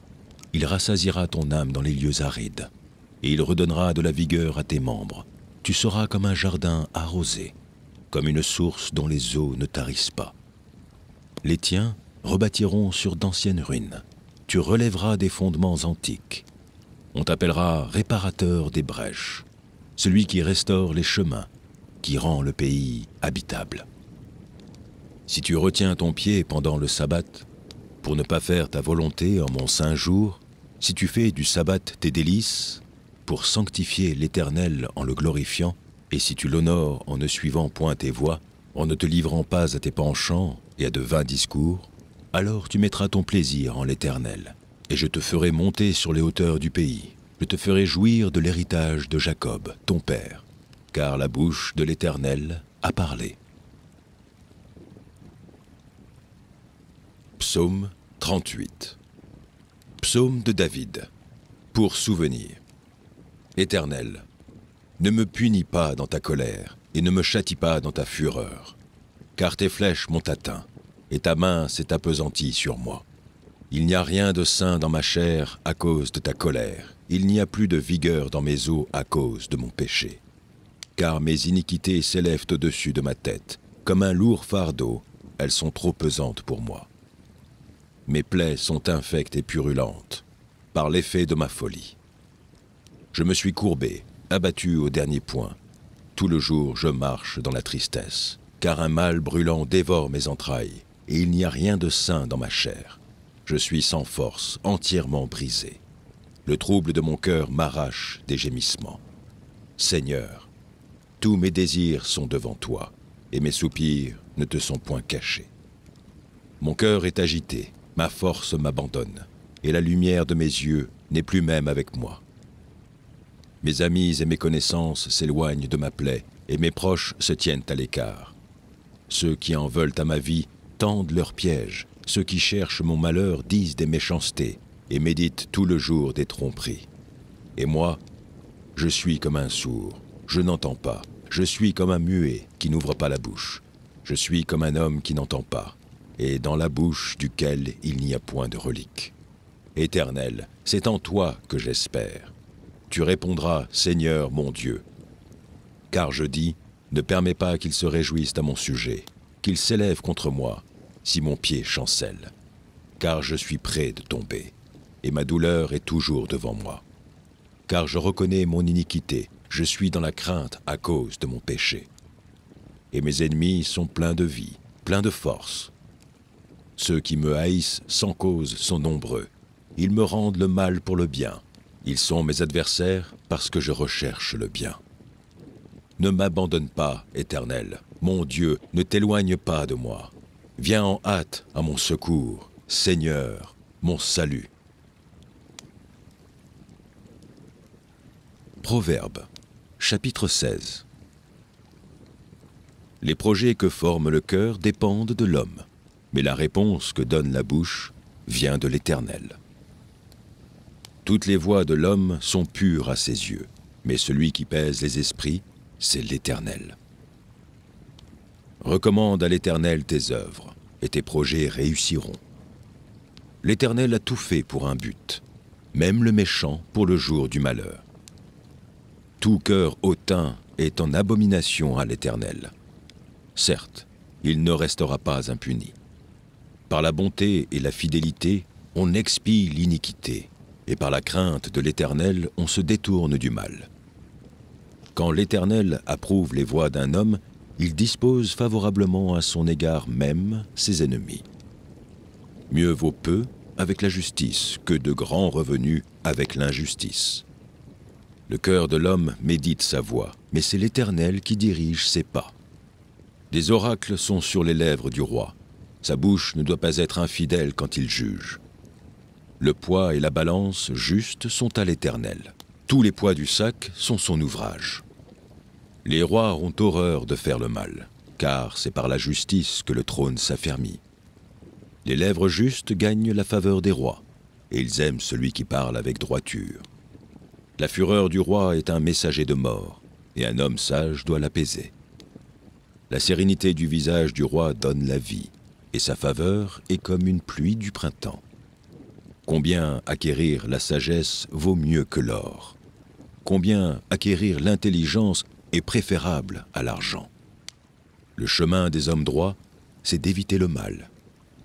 Il rassasiera ton âme dans les lieux arides, et il redonnera de la vigueur à tes membres. Tu seras comme un jardin arrosé, comme une source dont les eaux ne tarissent pas. Les tiens rebâtiront sur d'anciennes ruines. Tu relèveras des fondements antiques. On t'appellera réparateur des brèches, celui qui restaure les chemins, qui rend le pays habitable. Si tu retiens ton pied pendant le sabbat, pour ne pas faire ta volonté en mon saint jour, si tu fais du sabbat tes délices, pour sanctifier l'Éternel en le glorifiant, et si tu l'honores en ne suivant point tes voies, en ne te livrant pas à tes penchants et à de vains discours, alors tu mettras ton plaisir en l'Éternel, et je te ferai monter sur les hauteurs du pays. Je te ferai jouir de l'héritage de Jacob, ton père, car la bouche de l'Éternel a parlé. Psaume 38. Psaume de David, pour souvenir. Éternel, ne me punis pas dans ta colère, et ne me châtie pas dans ta fureur, car tes flèches m'ont atteint, et ta main s'est appesantie sur moi. Il n'y a rien de sain dans ma chair à cause de ta colère, il n'y a plus de vigueur dans mes os à cause de mon péché. Car mes iniquités s'élèvent au-dessus de ma tête, comme un lourd fardeau, elles sont trop pesantes pour moi. Mes plaies sont infectes et purulentes, par l'effet de ma folie. Je me suis courbé, abattu au dernier point. Tout le jour je marche dans la tristesse, car un mal brûlant dévore mes entrailles, et il n'y a rien de sain dans ma chair. Je suis sans force, entièrement brisé. Le trouble de mon cœur m'arrache des gémissements. Seigneur, tous mes désirs sont devant toi, et mes soupirs ne te sont point cachés. Mon cœur est agité, ma force m'abandonne, et la lumière de mes yeux n'est plus même avec moi. Mes amis et mes connaissances s'éloignent de ma plaie, et mes proches se tiennent à l'écart. Ceux qui en veulent à ma vie tendent leurs pièges, ceux qui cherchent mon malheur disent des méchancetés, et méditent tout le jour des tromperies. Et moi, je suis comme un sourd, je n'entends pas, je suis comme un muet qui n'ouvre pas la bouche, je suis comme un homme qui n'entend pas, et dans la bouche duquel il n'y a point de relique. Éternel, c'est en toi que j'espère. Tu répondras, Seigneur mon Dieu. Car je dis, ne permets pas qu'ils se réjouissent à mon sujet, qu'ils s'élèvent contre moi, si mon pied chancelle. Car je suis près de tomber, et ma douleur est toujours devant moi. Car je reconnais mon iniquité, je suis dans la crainte à cause de mon péché. Et mes ennemis sont pleins de vie, pleins de force. Ceux qui me haïssent sans cause sont nombreux. Ils me rendent le mal pour le bien. Ils sont mes adversaires parce que je recherche le bien. Ne m'abandonne pas, Éternel. Mon Dieu, ne t'éloigne pas de moi. Viens en hâte à mon secours, Seigneur, mon salut. Proverbes, chapitre 16. Les projets que forme le cœur dépendent de l'homme, mais la réponse que donne la bouche vient de l'Éternel. Toutes les voies de l'homme sont pures à ses yeux, mais celui qui pèse les esprits, c'est l'Éternel. Recommande à l'Éternel tes œuvres, et tes projets réussiront. L'Éternel a tout fait pour un but, même le méchant pour le jour du malheur. Tout cœur hautain est en abomination à l'Éternel. Certes, il ne restera pas impuni. Par la bonté et la fidélité, on expie l'iniquité, et par la crainte de l'Éternel, on se détourne du mal. Quand l'Éternel approuve les voies d'un homme, il dispose favorablement à son égard même ses ennemis. Mieux vaut peu avec la justice que de grands revenus avec l'injustice. Le cœur de l'homme médite sa voie, mais c'est l'Éternel qui dirige ses pas. Des oracles sont sur les lèvres du roi. Sa bouche ne doit pas être infidèle quand il juge. Le poids et la balance justes sont à l'Éternel. Tous les poids du sac sont son ouvrage. Les rois ont horreur de faire le mal, car c'est par la justice que le trône s'affermit. Les lèvres justes gagnent la faveur des rois, et ils aiment celui qui parle avec droiture. La fureur du roi est un messager de mort, et un homme sage doit l'apaiser. La sérénité du visage du roi donne la vie, et sa faveur est comme une pluie du printemps. Combien acquérir la sagesse vaut mieux que l'or? Combien acquérir l'intelligence est préférable à l'argent? Le chemin des hommes droits, c'est d'éviter le mal.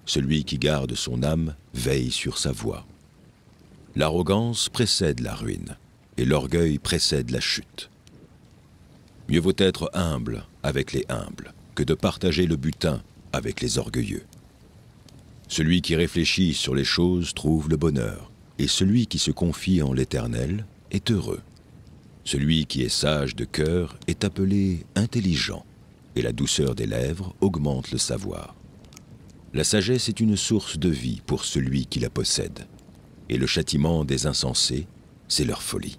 Celui qui garde son âme veille sur sa voie. L'arrogance précède la ruine, et l'orgueil précède la chute. Mieux vaut être humble avec les humbles que de partager le butin avec les orgueilleux. Celui qui réfléchit sur les choses trouve le bonheur, et celui qui se confie en l'Éternel est heureux. Celui qui est sage de cœur est appelé intelligent, et la douceur des lèvres augmente le savoir. La sagesse est une source de vie pour celui qui la possède, et le châtiment des insensés, c'est leur folie.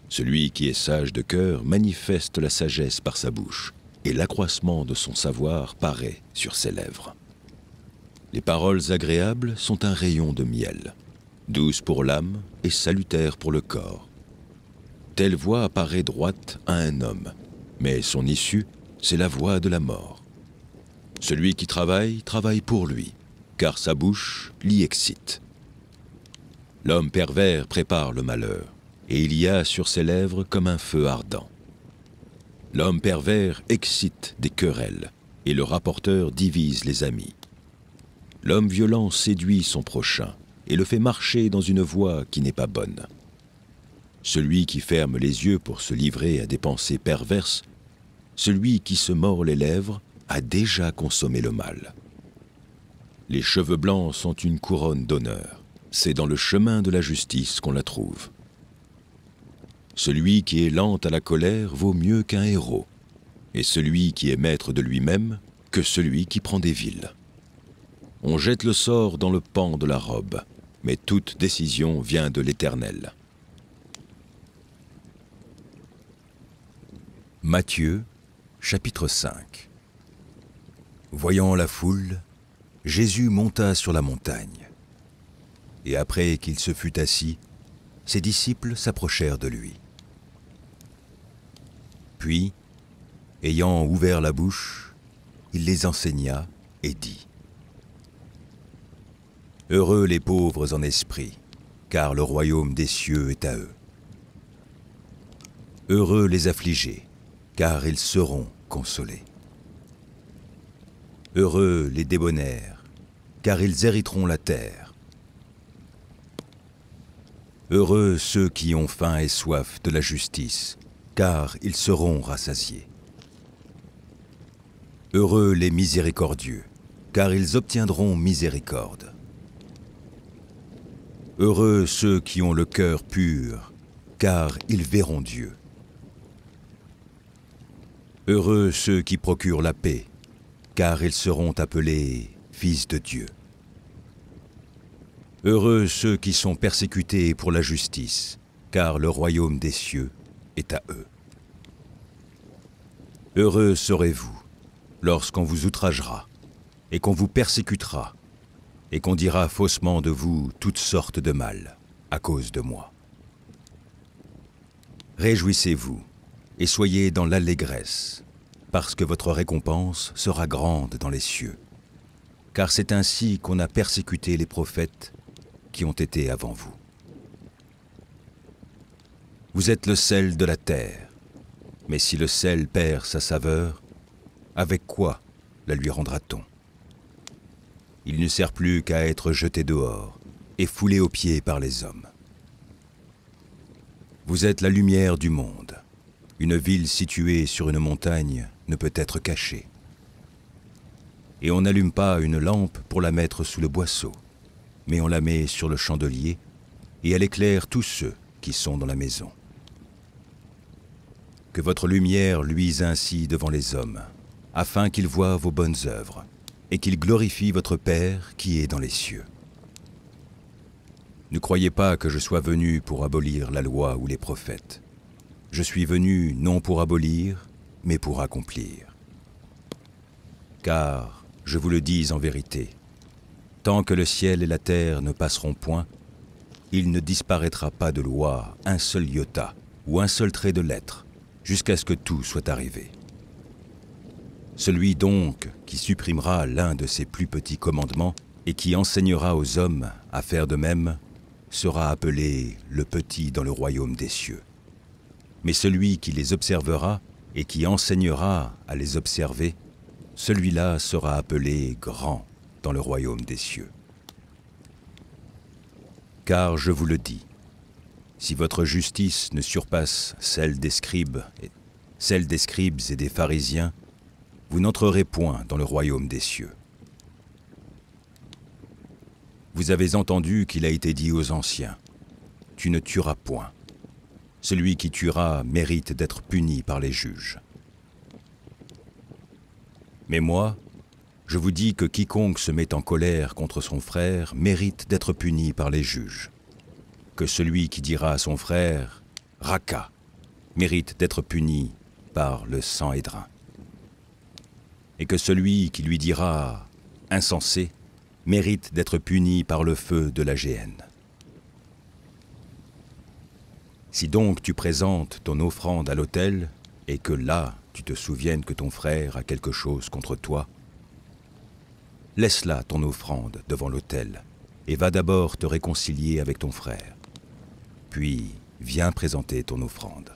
Celui qui est sage de cœur manifeste la sagesse par sa bouche, et l'accroissement de son savoir paraît sur ses lèvres. Les paroles agréables sont un rayon de miel, douces pour l'âme et salutaires pour le corps. Telle voie apparaît droite à un homme, mais son issue, c'est la voie de la mort. Celui qui travaille, travaille pour lui, car sa bouche l'y excite. L'homme pervers prépare le malheur, et il y a sur ses lèvres comme un feu ardent. L'homme pervers excite des querelles, et le rapporteur divise les amis. L'homme violent séduit son prochain, et le fait marcher dans une voie qui n'est pas bonne. Celui qui ferme les yeux pour se livrer à des pensées perverses, celui qui se mord les lèvres a déjà consommé le mal. Les cheveux blancs sont une couronne d'honneur. C'est dans le chemin de la justice qu'on la trouve. Celui qui est lent à la colère vaut mieux qu'un héros, et celui qui est maître de lui-même que celui qui prend des villes. On jette le sort dans le pan de la robe, mais toute décision vient de l'Éternel.
Matthieu, chapitre 5. Voyant la foule, Jésus monta sur la montagne. Et après qu'il se fut assis, ses disciples s'approchèrent de lui. Puis, ayant ouvert la bouche, il les enseigna et dit : « Heureux les pauvres en esprit, car le royaume des cieux est à eux. Heureux les affligés, car ils seront consolés. Heureux les débonnaires, car ils hériteront la terre. Heureux ceux qui ont faim et soif de la justice, car ils seront rassasiés. Heureux les miséricordieux, car ils obtiendront miséricorde. Heureux ceux qui ont le cœur pur, car ils verront Dieu. Heureux ceux qui procurent la paix, car ils seront appelés fils de Dieu. Heureux ceux qui sont persécutés pour la justice, car le royaume des cieux est à eux. Heureux serez-vous lorsqu'on vous outragera et qu'on vous persécutera et qu'on dira faussement de vous toutes sortes de mal à cause de moi. Réjouissez-vous et soyez dans l'allégresse, parce que votre récompense sera grande dans les cieux. Car c'est ainsi qu'on a persécuté les prophètes qui ont été avant vous. Vous êtes le sel de la terre, mais si le sel perd sa saveur, avec quoi la lui rendra-t-on? Il ne sert plus qu'à être jeté dehors et foulé aux pieds par les hommes. Vous êtes la lumière du monde. Une ville située sur une montagne ne peut être cachée. Et on n'allume pas une lampe pour la mettre sous le boisseau, mais on la met sur le chandelier et elle éclaire tous ceux qui sont dans la maison. Que votre lumière luise ainsi devant les hommes, afin qu'ils voient vos bonnes œuvres et qu'ils glorifient votre Père qui est dans les cieux. Ne croyez pas que je sois venu pour abolir la loi ou les prophètes. Je suis venu non pour abolir, mais pour accomplir. Car, je vous le dis en vérité, tant que le ciel et la terre ne passeront point, il ne disparaîtra pas de loi un seul iota ou un seul trait de lettre, jusqu'à ce que tout soit arrivé. Celui donc qui supprimera l'un de ces plus petits commandements et qui enseignera aux hommes à faire de même, sera appelé le petit dans le royaume des cieux. Mais celui qui les observera et qui enseignera à les observer, celui-là sera appelé grand dans le royaume des cieux. Car je vous le dis, si votre justice ne surpasse celle des scribes et des pharisiens, vous n'entrerez point dans le royaume des cieux. Vous avez entendu qu'il a été dit aux anciens, « Tu ne tueras point. Celui qui tuera mérite d'être puni par les juges. » Mais moi, je vous dis que quiconque se met en colère contre son frère mérite d'être puni par les juges. Que celui qui dira à son frère « Raka » mérite d'être puni par le Sanhédrin. Et que celui qui lui dira « Insensé » mérite d'être puni par le feu de la géhenne. Si donc tu présentes ton offrande à l'autel, et que là tu te souviennes que ton frère a quelque chose contre toi, laisse là ton offrande devant l'autel, et va d'abord te réconcilier avec ton frère. Puis viens présenter ton offrande.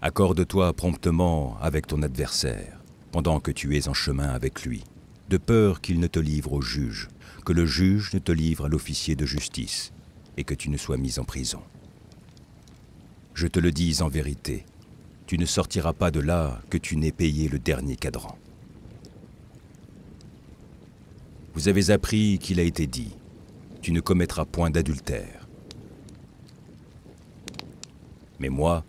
Accorde-toi promptement avec ton adversaire, pendant que tu es en chemin avec lui, de peur qu'il ne te livre au juge, que le juge ne te livre à l'officier de justice, et que tu ne sois mis en prison. Je te le dis en vérité, tu ne sortiras pas de là que tu n'aies payé le dernier cadran. Vous avez appris qu'il a été dit, tu ne commettras point d'adultère. Mais moi,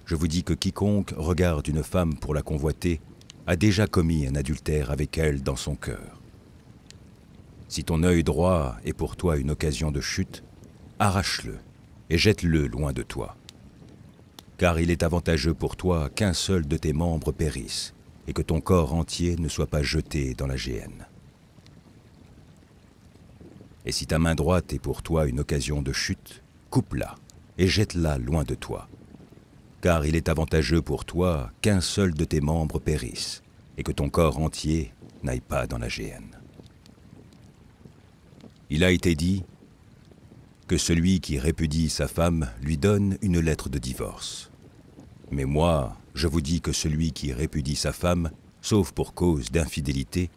je vous dis que quiconque regarde une femme pour la convoiter a déjà commis un adultère avec elle dans son cœur. Si ton œil droit est pour toi une occasion de chute, arrache-le et jette-le loin de toi. Car il est avantageux pour toi qu'un seul de tes membres périsse et que ton corps entier ne soit pas jeté dans la géhenne. Et si ta main droite est pour toi une occasion de chute, coupe-la et jette-la loin de toi. Car il est avantageux pour toi qu'un seul de tes membres périsse, et que ton corps entier n'aille pas dans la géhenne. Il a été dit que celui qui répudie sa femme lui donne une lettre de divorce. Mais moi, je vous dis que celui qui répudie sa femme, sauf pour cause d'infidélité,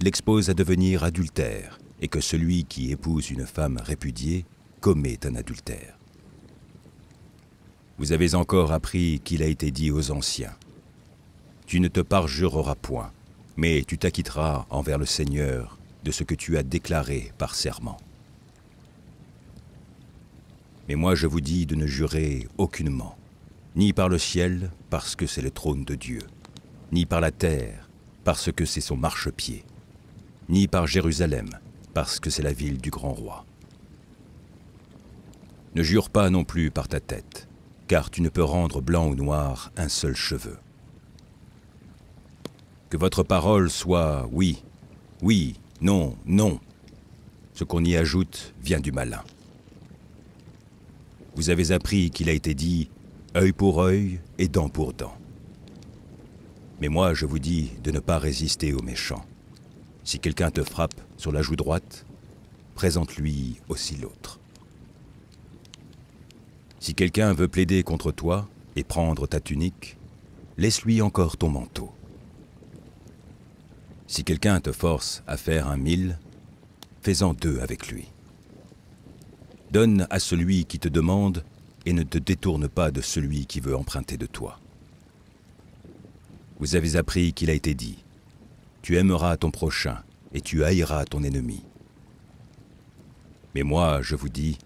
l'expose à devenir adultère, et que celui qui épouse une femme répudiée commet un adultère. Vous avez encore appris qu'il a été dit aux anciens, « Tu ne te parjureras point, mais tu t'acquitteras envers le Seigneur de ce que tu as déclaré par serment. » Mais moi je vous dis de ne jurer aucunement, ni par le ciel, parce que c'est le trône de Dieu, ni par la terre, parce que c'est son marchepied, ni par Jérusalem, parce que c'est la ville du grand roi. Ne jure pas non plus par ta tête, car tu ne peux rendre blanc ou noir un seul cheveu. Que votre parole soit oui, oui, non, non. Ce qu'on y ajoute vient du malin. Vous avez appris qu'il a été dit œil pour œil et dent pour dent. Mais moi je vous dis de ne pas résister aux méchants. Si quelqu'un te frappe sur la joue droite, présente-lui aussi l'autre. Si quelqu'un veut plaider contre toi et prendre ta tunique, laisse-lui encore ton manteau. Si quelqu'un te force à faire 1000, fais-en 2 avec lui. Donne à celui qui te demande et ne te détourne pas de celui qui veut emprunter de toi. Vous avez appris qu'il a été dit, tu aimeras ton prochain et tu haïras ton ennemi. Mais moi, je vous dis,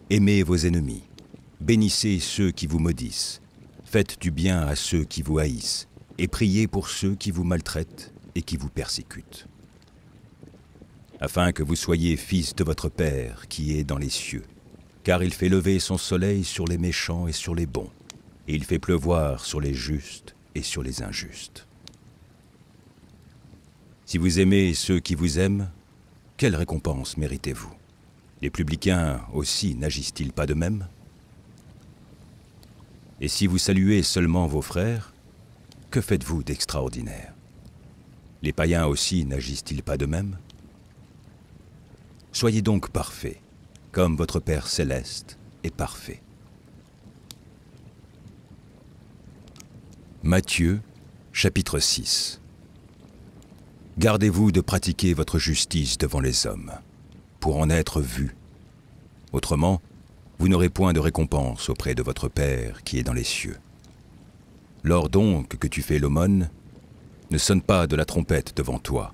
aimez vos ennemis, bénissez ceux qui vous maudissent, faites du bien à ceux qui vous haïssent, et priez pour ceux qui vous maltraitent et qui vous persécutent. Afin que vous soyez fils de votre Père qui est dans les cieux, car il fait lever son soleil sur les méchants et sur les bons, et il fait pleuvoir sur les justes et sur les injustes. Si vous aimez ceux qui vous aiment, quelle récompense méritez-vous? Les publicains aussi n'agissent-ils pas de même? Et si vous saluez seulement vos frères, que faites-vous d'extraordinaire? Les païens aussi n'agissent-ils pas de même? Soyez donc parfaits, comme votre Père céleste est parfait. Matthieu, chapitre 6. Gardez-vous de pratiquer votre justice devant les hommes, pour en être vus. Autrement, vous n'aurez point de récompense auprès de votre Père qui est dans les cieux. Lors donc que tu fais l'aumône, ne sonne pas de la trompette devant toi,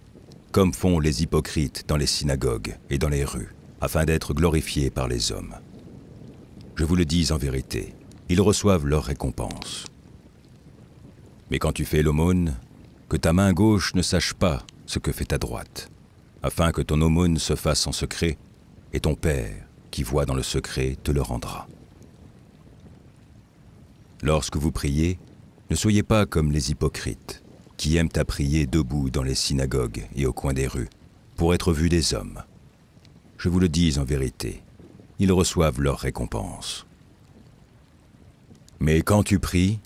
comme font les hypocrites dans les synagogues et dans les rues, afin d'être glorifiés par les hommes. Je vous le dis en vérité, ils reçoivent leur récompense. Mais quand tu fais l'aumône, que ta main gauche ne sache pas ce que fait ta droite, afin que ton aumône se fasse en secret, et ton Père, qui voit dans le secret, te le rendra. Lorsque vous priez, ne soyez pas comme les hypocrites, qui aiment à prier debout dans les synagogues et au coin des rues, pour être vus des hommes. Je vous le dis en vérité, ils reçoivent leur récompense. Mais quand tu pries,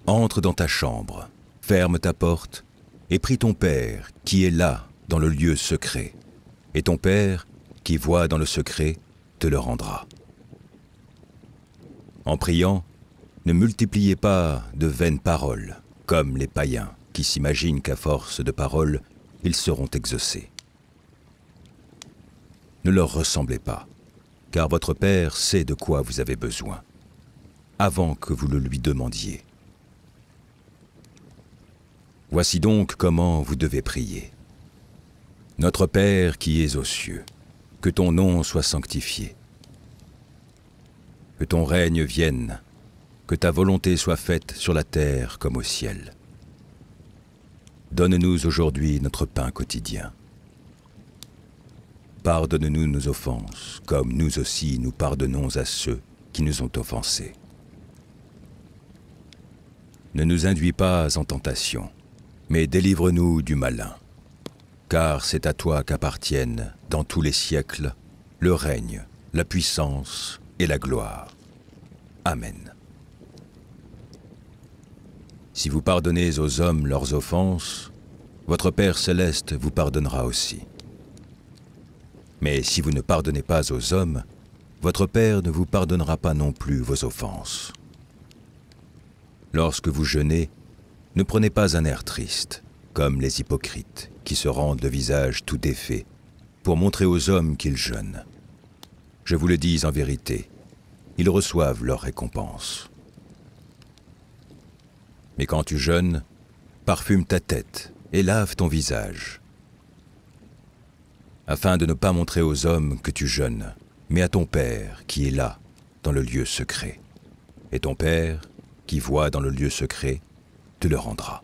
entre dans ta chambre, ferme ta porte, et prie ton Père qui est là dans le lieu secret, et ton Père qui voit dans le secret te le rendra. En priant, ne multipliez pas de vaines paroles, comme les païens qui s'imaginent qu'à force de paroles, ils seront exaucés. Ne leur ressemblez pas, car votre Père sait de quoi vous avez besoin, avant que vous le lui demandiez. Voici donc comment vous devez prier. Notre Père qui es aux cieux, que ton nom soit sanctifié. Que ton règne vienne, que ta volonté soit faite sur la terre comme au ciel. Donne-nous aujourd'hui notre pain quotidien. Pardonne-nous nos offenses, comme nous aussi nous pardonnons à ceux qui nous ont offensés. Ne nous induis pas en tentation, mais délivre-nous du malin. Car c'est à toi qu'appartiennent, dans tous les siècles, le règne, la puissance et la gloire. Amen. Si vous pardonnez aux hommes leurs offenses, votre Père céleste vous pardonnera aussi. Mais si vous ne pardonnez pas aux hommes, votre Père ne vous pardonnera pas non plus vos offenses. Lorsque vous jeûnez, ne prenez pas un air triste, comme les hypocrites, qui se rendent le visage tout défait, pour montrer aux hommes qu'ils jeûnent. Je vous le dis en vérité, ils reçoivent leur récompense. Mais quand tu jeûnes, parfume ta tête et lave ton visage, afin de ne pas montrer aux hommes que tu jeûnes, mais à ton Père qui est là, dans le lieu secret. Et ton Père, qui voit dans le lieu secret, te le rendra.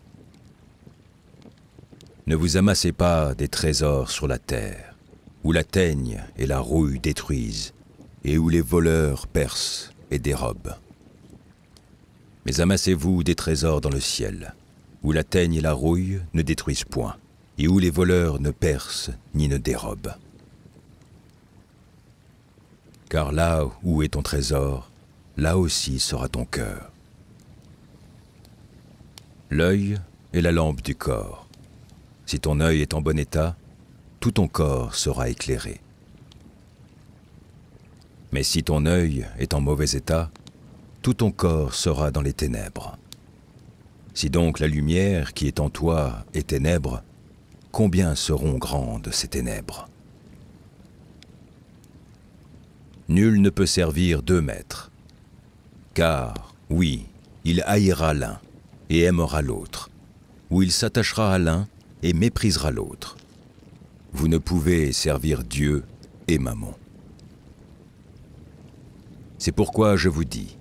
Ne vous amassez pas des trésors sur la terre, où la teigne et la rouille détruisent, et où les voleurs percent et dérobent. Mais amassez-vous des trésors dans le ciel, où la teigne et la rouille ne détruisent point, et où les voleurs ne percent ni ne dérobent. Car là où est ton trésor, là aussi sera ton cœur. L'œil est la lampe du corps. Si ton œil est en bon état, tout ton corps sera éclairé. Mais si ton œil est en mauvais état, tout ton corps sera dans les ténèbres. Si donc la lumière qui est en toi est ténèbre, combien seront grandes ces ténèbres? Nul ne peut servir deux maîtres, car, oui, il haïra l'un et aimera l'autre, ou il s'attachera à l'un et méprisera l'autre. Vous ne pouvez servir Dieu et Mammon. C'est pourquoi je vous dis,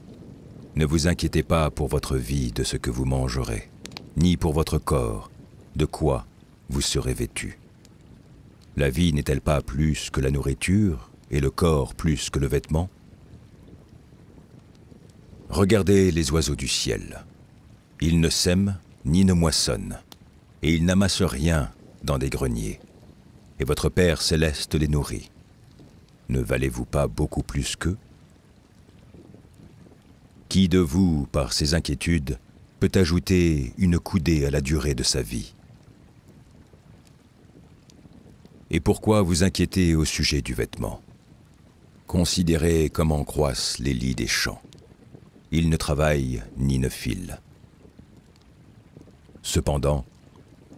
ne vous inquiétez pas pour votre vie de ce que vous mangerez, ni pour votre corps, de quoi vous serez vêtus. La vie n'est-elle pas plus que la nourriture, et le corps plus que le vêtement? Regardez les oiseaux du ciel. Ils ne sèment ni ne moissonnent, et ils n'amassent rien dans des greniers. Et votre Père céleste les nourrit. Ne valez-vous pas beaucoup plus qu'eux? Qui de vous, par ses inquiétudes, peut ajouter une coudée à la durée de sa vie. Et pourquoi vous inquiétez au sujet du vêtement? Considérez comment croissent les lys des champs. Ils ne travaillent ni ne filent. Cependant,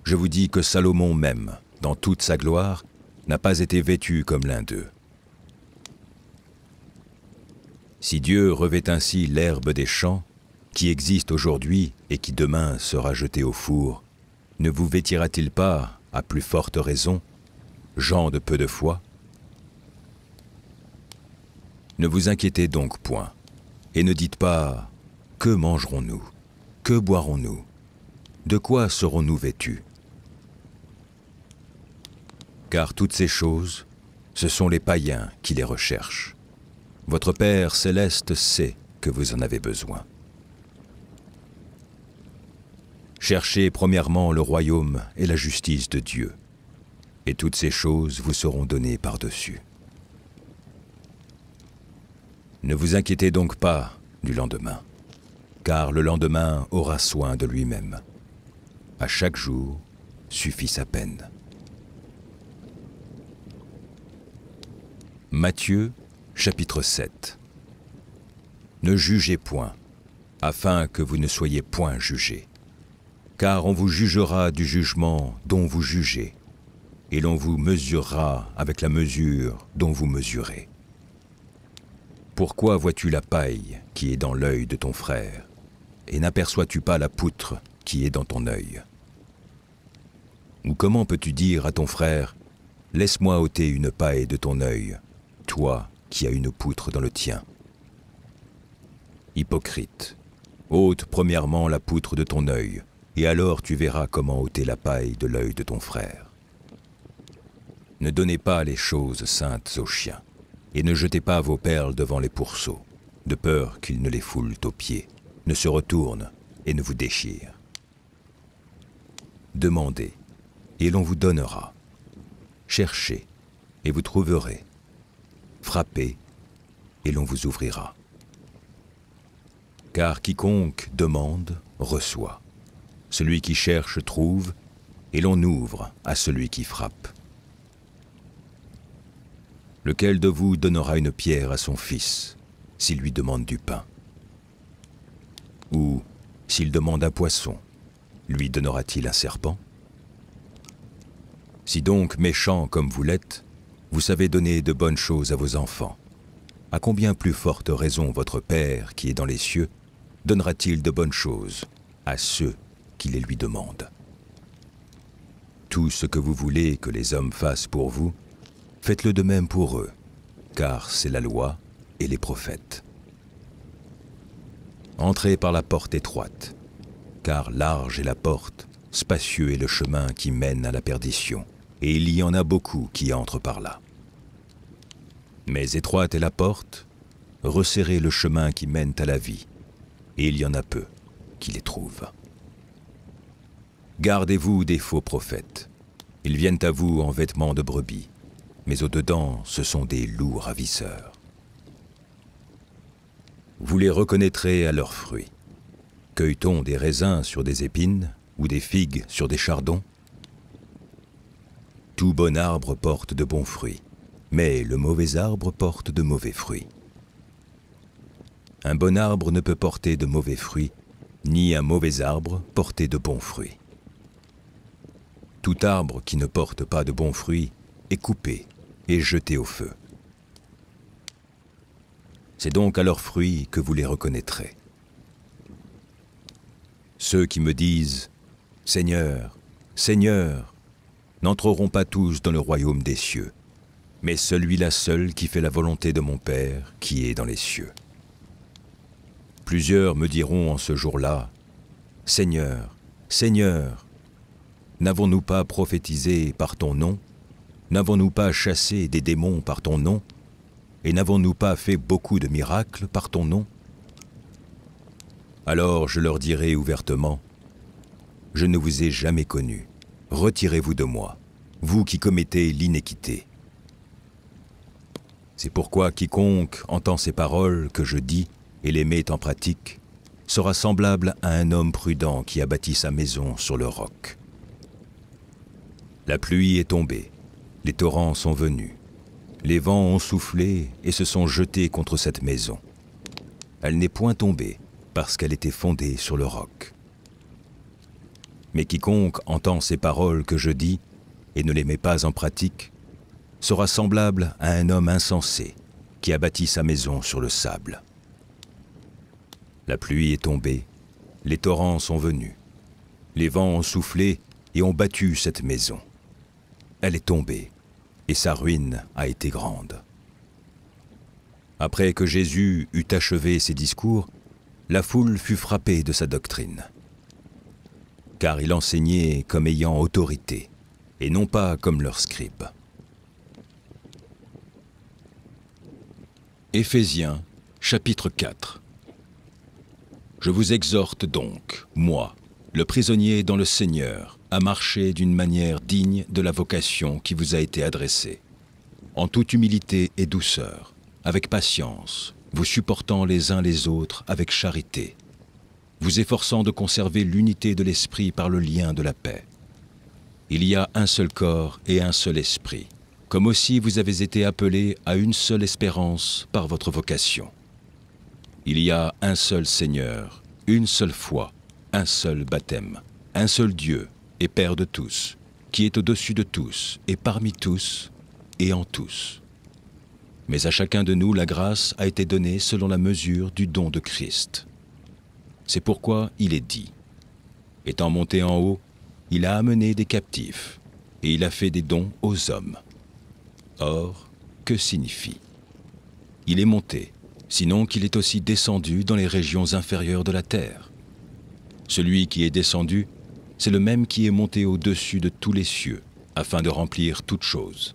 je vous dis que Salomon même, dans toute sa gloire, n'a pas été vêtu comme l'un d'eux. Si Dieu revêt ainsi l'herbe des champs, qui existe aujourd'hui et qui demain sera jetée au four, ne vous vêtira-t-il pas, à plus forte raison, gens de peu de foi? Ne vous inquiétez donc point, et ne dites pas « Que mangerons-nous? Que boirons-nous? De quoi serons-nous vêtus ?» Car toutes ces choses, ce sont les païens qui les recherchent. Votre Père céleste sait que vous en avez besoin. Cherchez premièrement le royaume et la justice de Dieu, et toutes ces choses vous seront données par-dessus. Ne vous inquiétez donc pas du lendemain, car le lendemain aura soin de lui-même. À chaque jour suffit sa peine. Matthieu, chapitre 7. Ne jugez point, afin que vous ne soyez point jugés. Car on vous jugera du jugement dont vous jugez, et l'on vous mesurera avec la mesure dont vous mesurez. Pourquoi vois-tu la paille qui est dans l'œil de ton frère, et n'aperçois-tu pas la poutre qui est dans ton œil? Ou comment peux-tu dire à ton frère, « Laisse-moi ôter une paille de ton œil, toi qui as une poutre dans le tien ?» Hypocrite, ôte premièrement la poutre de ton œil, et alors tu verras comment ôter la paille de l'œil de ton frère. Ne donnez pas les choses saintes aux chiens, et ne jetez pas vos perles devant les pourceaux, de peur qu'ils ne les foulent aux pieds, ne se retournent et ne vous déchirent. Demandez, et l'on vous donnera. Cherchez, et vous trouverez. Frappez, et l'on vous ouvrira. Car quiconque demande, reçoit. Celui qui cherche trouve, et l'on ouvre à celui qui frappe. Lequel de vous donnera une pierre à son fils, s'il lui demande du pain? Ou, s'il demande un poisson, lui donnera-t-il un serpent? Si donc, méchants comme vous l'êtes, vous savez donner de bonnes choses à vos enfants, à combien plus forte raison votre Père, qui est dans les cieux, donnera-t-il de bonnes choses à ceux qui les lui demandent? Tout ce que vous voulez que les hommes fassent pour vous, faites-le de même pour eux, car c'est la loi et les prophètes. Entrez par la porte étroite, car large est la porte, spacieux est le chemin qui mène à la perdition, et il y en a beaucoup qui entrent par là. Mais étroite est la porte, resserrez le chemin qui mène à la vie, et il y en a peu qui les trouvent. Gardez-vous des faux prophètes. Ils viennent à vous en vêtements de brebis, mais au-dedans, ce sont des loups ravisseurs. Vous les reconnaîtrez à leurs fruits. Cueille-t-on des raisins sur des épines ou des figues sur des chardons? Tout bon arbre porte de bons fruits, mais le mauvais arbre porte de mauvais fruits. Un bon arbre ne peut porter de mauvais fruits, ni un mauvais arbre porter de bons fruits. Tout arbre qui ne porte pas de bons fruits est coupé et jeté au feu. C'est donc à leurs fruits que vous les reconnaîtrez. Ceux qui me disent « Seigneur, Seigneur », n'entreront pas tous dans le royaume des cieux, mais celui-là seul qui fait la volonté de mon Père qui est dans les cieux. Plusieurs me diront en ce jour-là, « Seigneur, Seigneur, n'avons-nous pas prophétisé par ton nom? N'avons-nous pas chassé des démons par ton nom? Et n'avons-nous pas fait beaucoup de miracles par ton nom? » Alors je leur dirai ouvertement, « Je ne vous ai jamais connus. Retirez-vous de moi, vous qui commettez l'iniquité. » C'est pourquoi quiconque entend ces paroles que je dis et les met en pratique, sera semblable à un homme prudent qui a bâti sa maison sur le roc. La pluie est tombée, les torrents sont venus, les vents ont soufflé et se sont jetés contre cette maison. Elle n'est point tombée parce qu'elle était fondée sur le roc. Mais quiconque entend ces paroles que je dis et ne les met pas en pratique sera semblable à un homme insensé qui a bâti sa maison sur le sable. La pluie est tombée, les torrents sont venus, les vents ont soufflé et ont battu cette maison. Elle est tombée et sa ruine a été grande. Après que Jésus eut achevé ses discours, la foule fut frappée de sa doctrine. Car il enseignait comme ayant autorité, et non pas comme leurs scribes.
Éphésiens, chapitre 4. Je vous exhorte donc, moi, le prisonnier dans le Seigneur, à marcher d'une manière digne de la vocation qui vous a été adressée, en toute humilité et douceur, avec patience, vous supportant les uns les autres avec charité, vous efforçant de conserver l'unité de l'esprit par le lien de la paix. Il y a un seul corps et un seul esprit, comme aussi vous avez été appelés à une seule espérance par votre vocation. Il y a un seul Seigneur, une seule foi, un seul baptême, un seul Dieu et Père de tous, qui est au-dessus de tous et parmi tous et en tous. Mais à chacun de nous la grâce a été donnée selon la mesure du don de Christ. C'est pourquoi il est dit, étant monté en haut, il a amené des captifs, et il a fait des dons aux hommes. Or, que signifie? Il est monté, sinon qu'il est aussi descendu dans les régions inférieures de la terre. Celui qui est descendu, c'est le même qui est monté au-dessus de tous les cieux, afin de remplir toutes choses.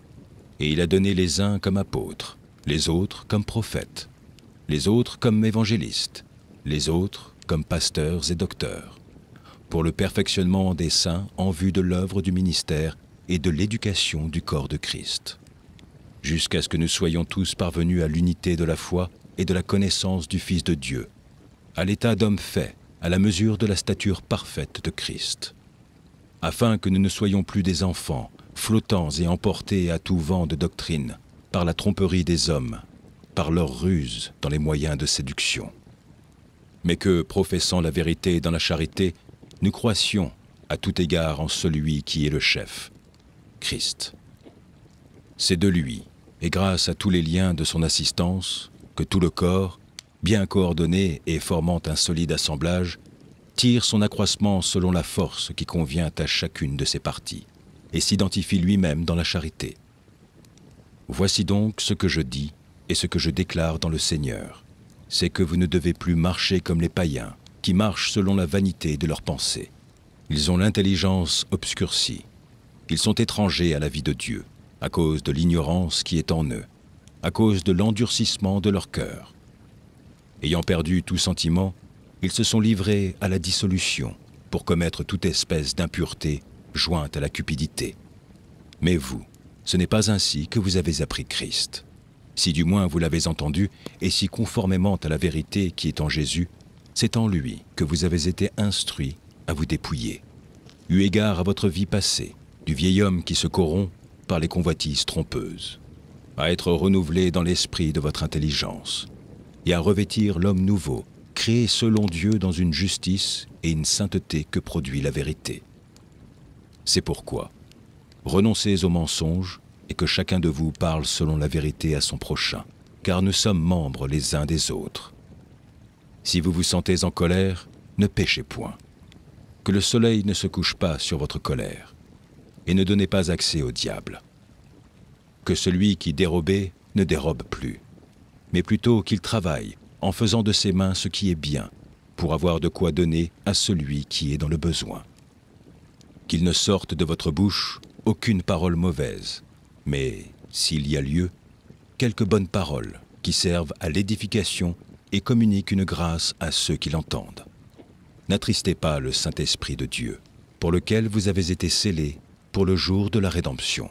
Et il a donné les uns comme apôtres, les autres comme prophètes, les autres comme évangélistes, les autres comme pasteurs et docteurs, pour le perfectionnement des saints en vue de l'œuvre du ministère et de l'éducation du corps de Christ, jusqu'à ce que nous soyons tous parvenus à l'unité de la foi et de la connaissance du Fils de Dieu, à l'état d'homme fait, à la mesure de la stature parfaite de Christ, afin que nous ne soyons plus des enfants, flottants et emportés à tout vent de doctrine, par la tromperie des hommes, par leur ruse dans les moyens de séduction. Mais que, professant la vérité dans la charité, nous croissions à tout égard en celui qui est le chef, Christ. C'est de lui, et grâce à tous les liens de son assistance, que tout le corps, bien coordonné et formant un solide assemblage, tire son accroissement selon la force qui convient à chacune de ses parties, et s'identifie lui-même dans la charité. Voici donc ce que je dis et ce que je déclare dans le Seigneur, c'est que vous ne devez plus marcher comme les païens, qui marchent selon la vanité de leurs pensées. Ils ont l'intelligence obscurcie. Ils sont étrangers à la vie de Dieu, à cause de l'ignorance qui est en eux, à cause de l'endurcissement de leur cœur. Ayant perdu tout sentiment, ils se sont livrés à la dissolution pour commettre toute espèce d'impureté jointe à la cupidité. Mais vous, ce n'est pas ainsi que vous avez appris Christ. Si du moins vous l'avez entendu, et si conformément à la vérité qui est en Jésus, c'est en lui que vous avez été instruits à vous dépouiller, eu égard à votre vie passée, du vieil homme qui se corrompt par les convoitises trompeuses, à être renouvelé dans l'esprit de votre intelligence, et à revêtir l'homme nouveau, créé selon Dieu dans une justice et une sainteté que produit la vérité. C'est pourquoi, renoncez aux mensonges et que chacun de vous parle selon la vérité à son prochain, car nous sommes membres les uns des autres. Si vous vous sentez en colère, ne péchez point. Que le soleil ne se couche pas sur votre colère, et ne donnez pas accès au diable. Que celui qui dérobait ne dérobe plus, mais plutôt qu'il travaille en faisant de ses mains ce qui est bien, pour avoir de quoi donner à celui qui est dans le besoin. Qu'il ne sorte de votre bouche aucune parole mauvaise, mais, s'il y a lieu, quelques bonnes paroles qui servent à l'édification et communiquent une grâce à ceux qui l'entendent. N'attristez pas le Saint-Esprit de Dieu, pour lequel vous avez été scellés pour le jour de la rédemption.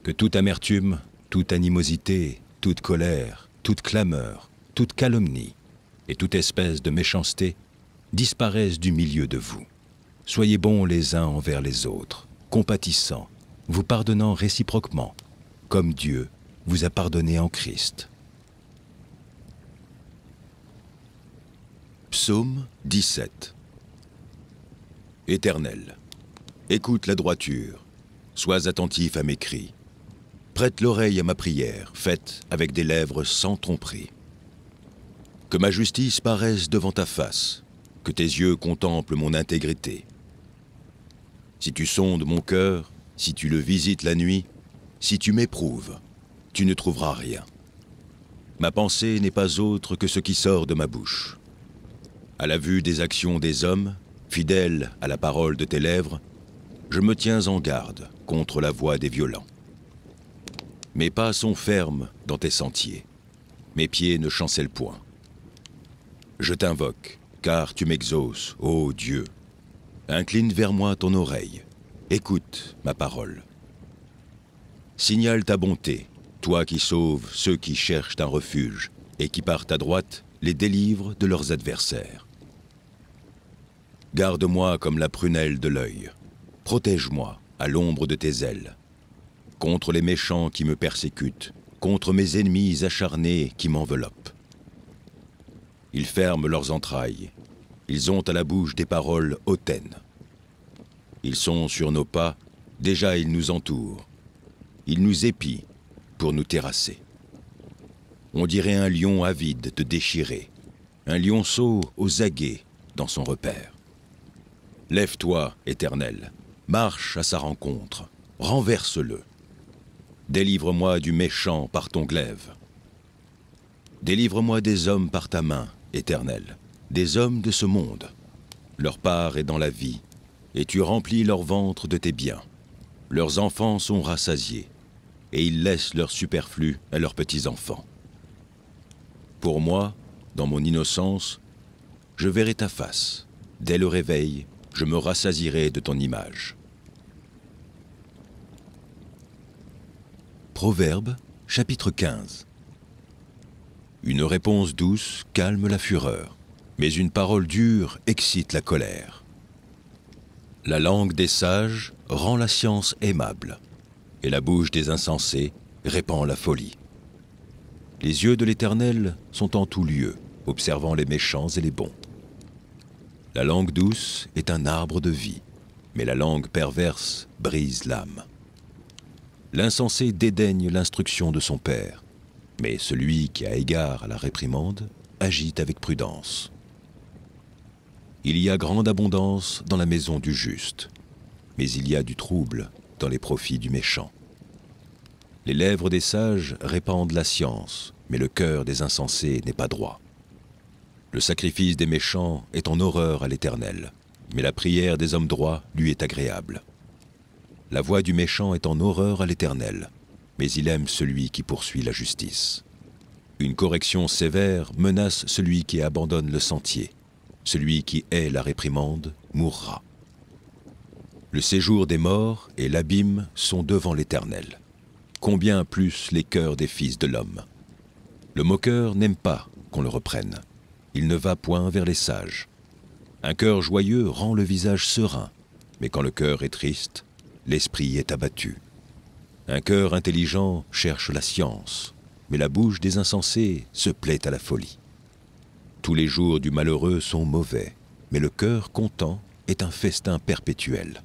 Que toute amertume, toute animosité, toute colère, toute clameur, toute calomnie et toute espèce de méchanceté
disparaissent du milieu de vous. Soyez bons les uns envers les autres, compatissants, vous pardonnant réciproquement, comme Dieu vous a pardonné en Christ.
Psaume 17. Éternel, écoute la droiture, sois attentif à mes cris. Prête l'oreille à ma prière, faite avec des lèvres sans tromperie. Que ma justice paraisse devant ta face, que tes yeux contemplent mon intégrité. Si tu sondes mon cœur, si tu le visites la nuit, si tu m'éprouves, tu ne trouveras rien. Ma pensée n'est pas autre que ce qui sort de ma bouche. À la vue des actions des hommes, fidèle à la parole de tes lèvres, je me tiens en garde contre la voix des violents. Mes pas sont fermes dans tes sentiers, mes pieds ne chancellent point. Je t'invoque, car tu m'exauces, ô Dieu. Incline vers moi ton oreille, écoute ma parole. Signale ta bonté, toi qui sauves ceux qui cherchent un refuge, et qui par ta droite les délivres de leurs adversaires. Garde-moi comme la prunelle de l'œil, protège-moi à l'ombre de tes ailes. Contre les méchants qui me persécutent, contre mes ennemis acharnés qui m'enveloppent. Ils ferment leurs entrailles, ils ont à la bouche des paroles hautaines. Ils sont sur nos pas, déjà ils nous entourent. Ils nous épient pour nous terrasser. On dirait un lion avide de déchirer, un lionceau aux aguets dans son repère. Lève-toi, Éternel, marche à sa rencontre, renverse-le. Délivre-moi du méchant par ton glaive. Délivre-moi des hommes par ta main, Éternel, des hommes de ce monde. Leur part est dans la vie, et tu remplis leur ventre de tes biens. Leurs enfants sont rassasiés, et ils laissent leur superflu à leurs petits-enfants. Pour moi, dans mon innocence, je verrai ta face. Dès le réveil, je me rassasierai de ton image.
Proverbes, chapitre 15. Une réponse douce calme la fureur, mais une parole dure excite la colère. La langue des sages rend la science aimable, et la bouche des insensés répand la folie. Les yeux de l'Éternel sont en tout lieu, observant les méchants et les bons. La langue douce est un arbre de vie, mais la langue perverse brise l'âme. L'insensé dédaigne l'instruction de son père, mais celui qui a égard à la réprimande agit avec prudence. Il y a grande abondance dans la maison du juste, mais il y a du trouble dans les profits du méchant. Les lèvres des sages répandent la science, mais le cœur des insensés n'est pas droit. Le sacrifice des méchants est en horreur à l'Éternel, mais la prière des hommes droits lui est agréable. La voix du méchant est en horreur à l'Éternel, mais il aime celui qui poursuit la justice. Une correction sévère menace celui qui abandonne le sentier. Celui qui hait la réprimande mourra. Le séjour des morts et l'abîme sont devant l'Éternel. Combien plus les cœurs des fils de l'homme. Le moqueur n'aime pas qu'on le reprenne. Il ne va point vers les sages. Un cœur joyeux rend le visage serein, mais quand le cœur est triste, l'esprit est abattu. Un cœur intelligent cherche la science, mais la bouche des insensés se plaît à la folie. Tous les jours du malheureux sont mauvais, mais le cœur content est un festin perpétuel.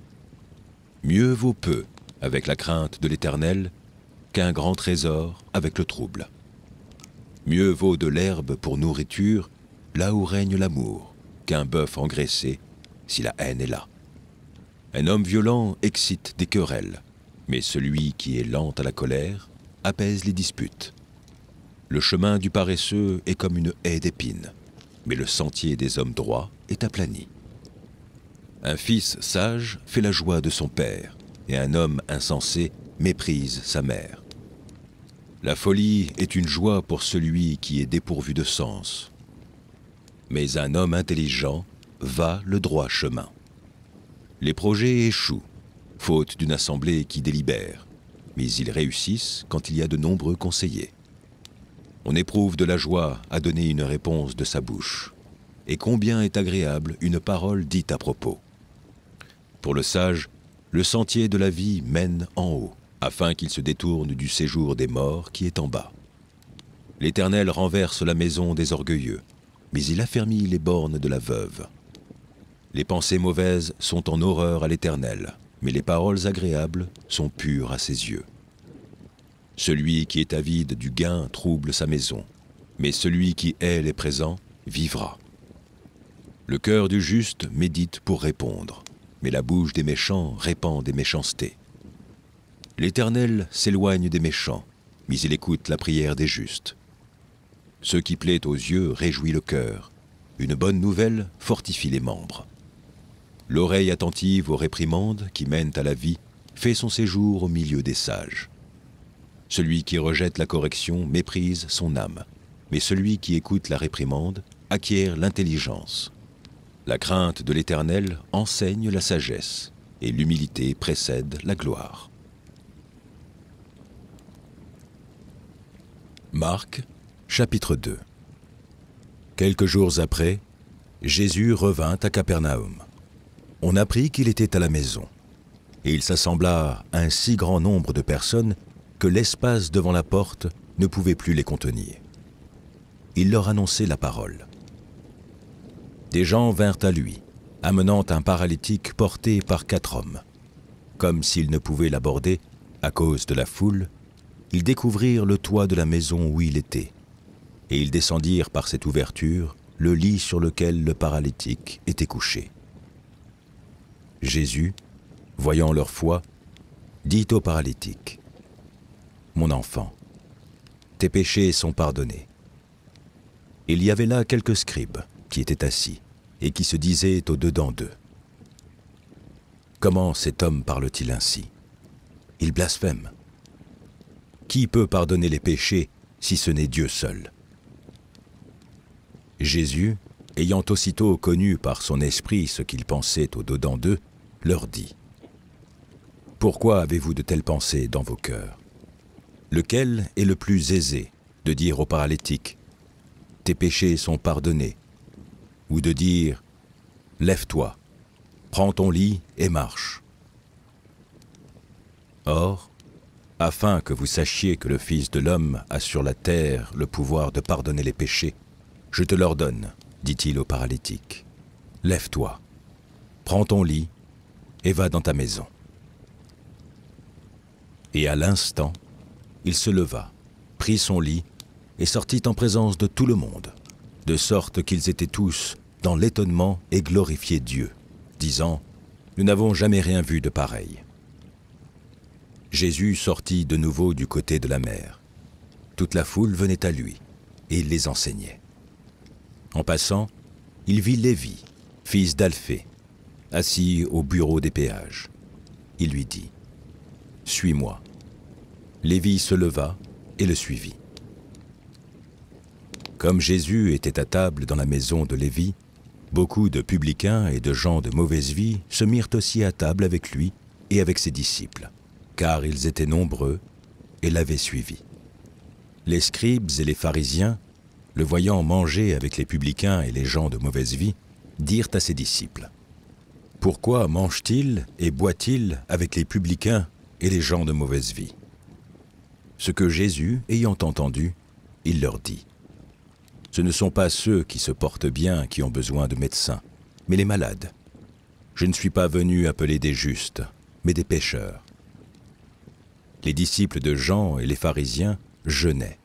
Mieux vaut peu avec la crainte de l'Éternel qu'un grand trésor avec le trouble. Mieux vaut de l'herbe pour nourriture là où règne l'amour qu'un bœuf engraissé si la haine est là. Un homme violent excite des querelles, mais celui qui est lent à la colère apaise les disputes. Le chemin du paresseux est comme une haie d'épines, mais le sentier des hommes droits est aplani. Un fils sage fait la joie de son père, et un homme insensé méprise sa mère. La folie est une joie pour celui qui est dépourvu de sens, mais un homme intelligent va le droit chemin. Les projets échouent, faute d'une assemblée qui délibère, mais ils réussissent quand il y a de nombreux conseillers. On éprouve de la joie à donner une réponse de sa bouche,
et combien est agréable une parole dite à propos. Pour le sage, le sentier de la vie mène en haut, afin qu'il se détourne du séjour des morts qui est en bas. L'Éternel renverse la maison des orgueilleux, mais il affermit les bornes de la veuve. Les pensées mauvaises sont en horreur à l'Éternel, mais les paroles agréables sont pures à ses yeux. Celui qui est avide du gain trouble sa maison, mais celui qui hait les présents vivra. Le cœur du juste médite pour répondre, mais la bouche des méchants répand des méchancetés. L'Éternel s'éloigne des méchants, mais il écoute la prière des justes. Ce qui plaît aux yeux réjouit le cœur. Une bonne nouvelle fortifie les membres. L'oreille attentive aux réprimandes qui mènent à la vie fait son séjour au milieu des sages. Celui qui rejette la correction méprise son âme, mais celui qui écoute la réprimande acquiert l'intelligence. La crainte de l'Éternel enseigne la sagesse, et l'humilité précède la gloire. Marc, chapitre 2. Quelques jours après, Jésus revint à Capernaum. On apprit qu'il était à la maison, et il s'assembla à un si grand nombre de personnes que l'espace devant la porte ne pouvait plus les contenir. Il leur annonçait la parole. Des gens vinrent à lui, amenant un paralytique porté par 4 hommes. Comme s'ils ne pouvaient l'aborder à cause de la foule, ils découvrirent le toit de la maison où il était, et ils descendirent par cette ouverture le lit sur lequel le paralytique était couché. Jésus, voyant leur foi, dit au paralytique, « Mon enfant, tes péchés sont pardonnés. » Il y avait là quelques scribes qui étaient assis et qui se disaient au-dedans d'eux, « Comment cet homme parle-t-il ainsi? Il blasphème. Qui peut pardonner les péchés si ce n'est Dieu seul? » Jésus, ayant aussitôt connu par son esprit ce qu'ils pensaient au-dedans d'eux, leur dit, « Pourquoi avez-vous de telles pensées dans vos cœurs? Lequel est le plus aisé de dire au paralytique, « Tes péchés sont pardonnés » ou de dire, « Lève-toi, prends ton lit et marche » ? Or, afin que vous sachiez que le Fils de l'homme a sur la terre le pouvoir de pardonner les péchés, je te l'ordonne, dit-il au paralytique, « Lève-toi, prends ton lit et va dans ta maison. » Et à l'instant, il se leva, prit son lit et sortit en présence de tout le monde, de sorte qu'ils étaient tous dans l'étonnement et glorifiaient Dieu, disant, « Nous n'avons jamais rien vu de pareil. » Jésus sortit de nouveau du côté de la mer. Toute la foule venait à lui, et il les enseignait. En passant, il vit Lévi, fils d'Alphée, assis au bureau des péages. Il lui dit, « Suis-moi. » Lévi se leva et le suivit. Comme Jésus était à table dans la maison de Lévi, beaucoup de publicains et de gens de mauvaise vie se mirent aussi à table avec lui et avec ses disciples, car ils étaient nombreux et l'avaient suivi. Les scribes et les pharisiens, le voyant manger avec les publicains et les gens de mauvaise vie, dirent à ses disciples, « Pourquoi mange-t-il et boit-il avec les publicains et les gens de mauvaise vie ?» Ce que Jésus, ayant entendu, il leur dit, « Ce ne sont pas ceux qui se portent bien qui ont besoin de médecins, mais les malades. Je ne suis pas venu appeler des justes, mais des pécheurs. » Les disciples de Jean et les pharisiens jeûnaient.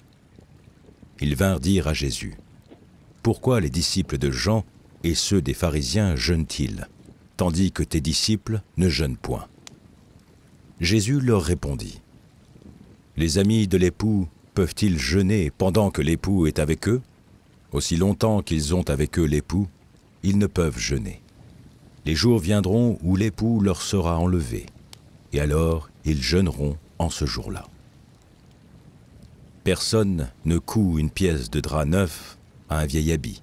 Ils vinrent dire à Jésus, « Pourquoi les disciples de Jean et ceux des pharisiens jeûnent-ils, tandis que tes disciples ne jeûnent point ?» Jésus leur répondit, « Les amis de l'époux peuvent-ils jeûner pendant que l'époux est avec eux? Aussi longtemps qu'ils ont avec eux l'époux, ils ne peuvent jeûner. Les jours viendront où l'époux leur sera enlevé, et alors ils jeûneront en ce jour-là. Personne ne coud une pièce de drap neuf à un vieil habit.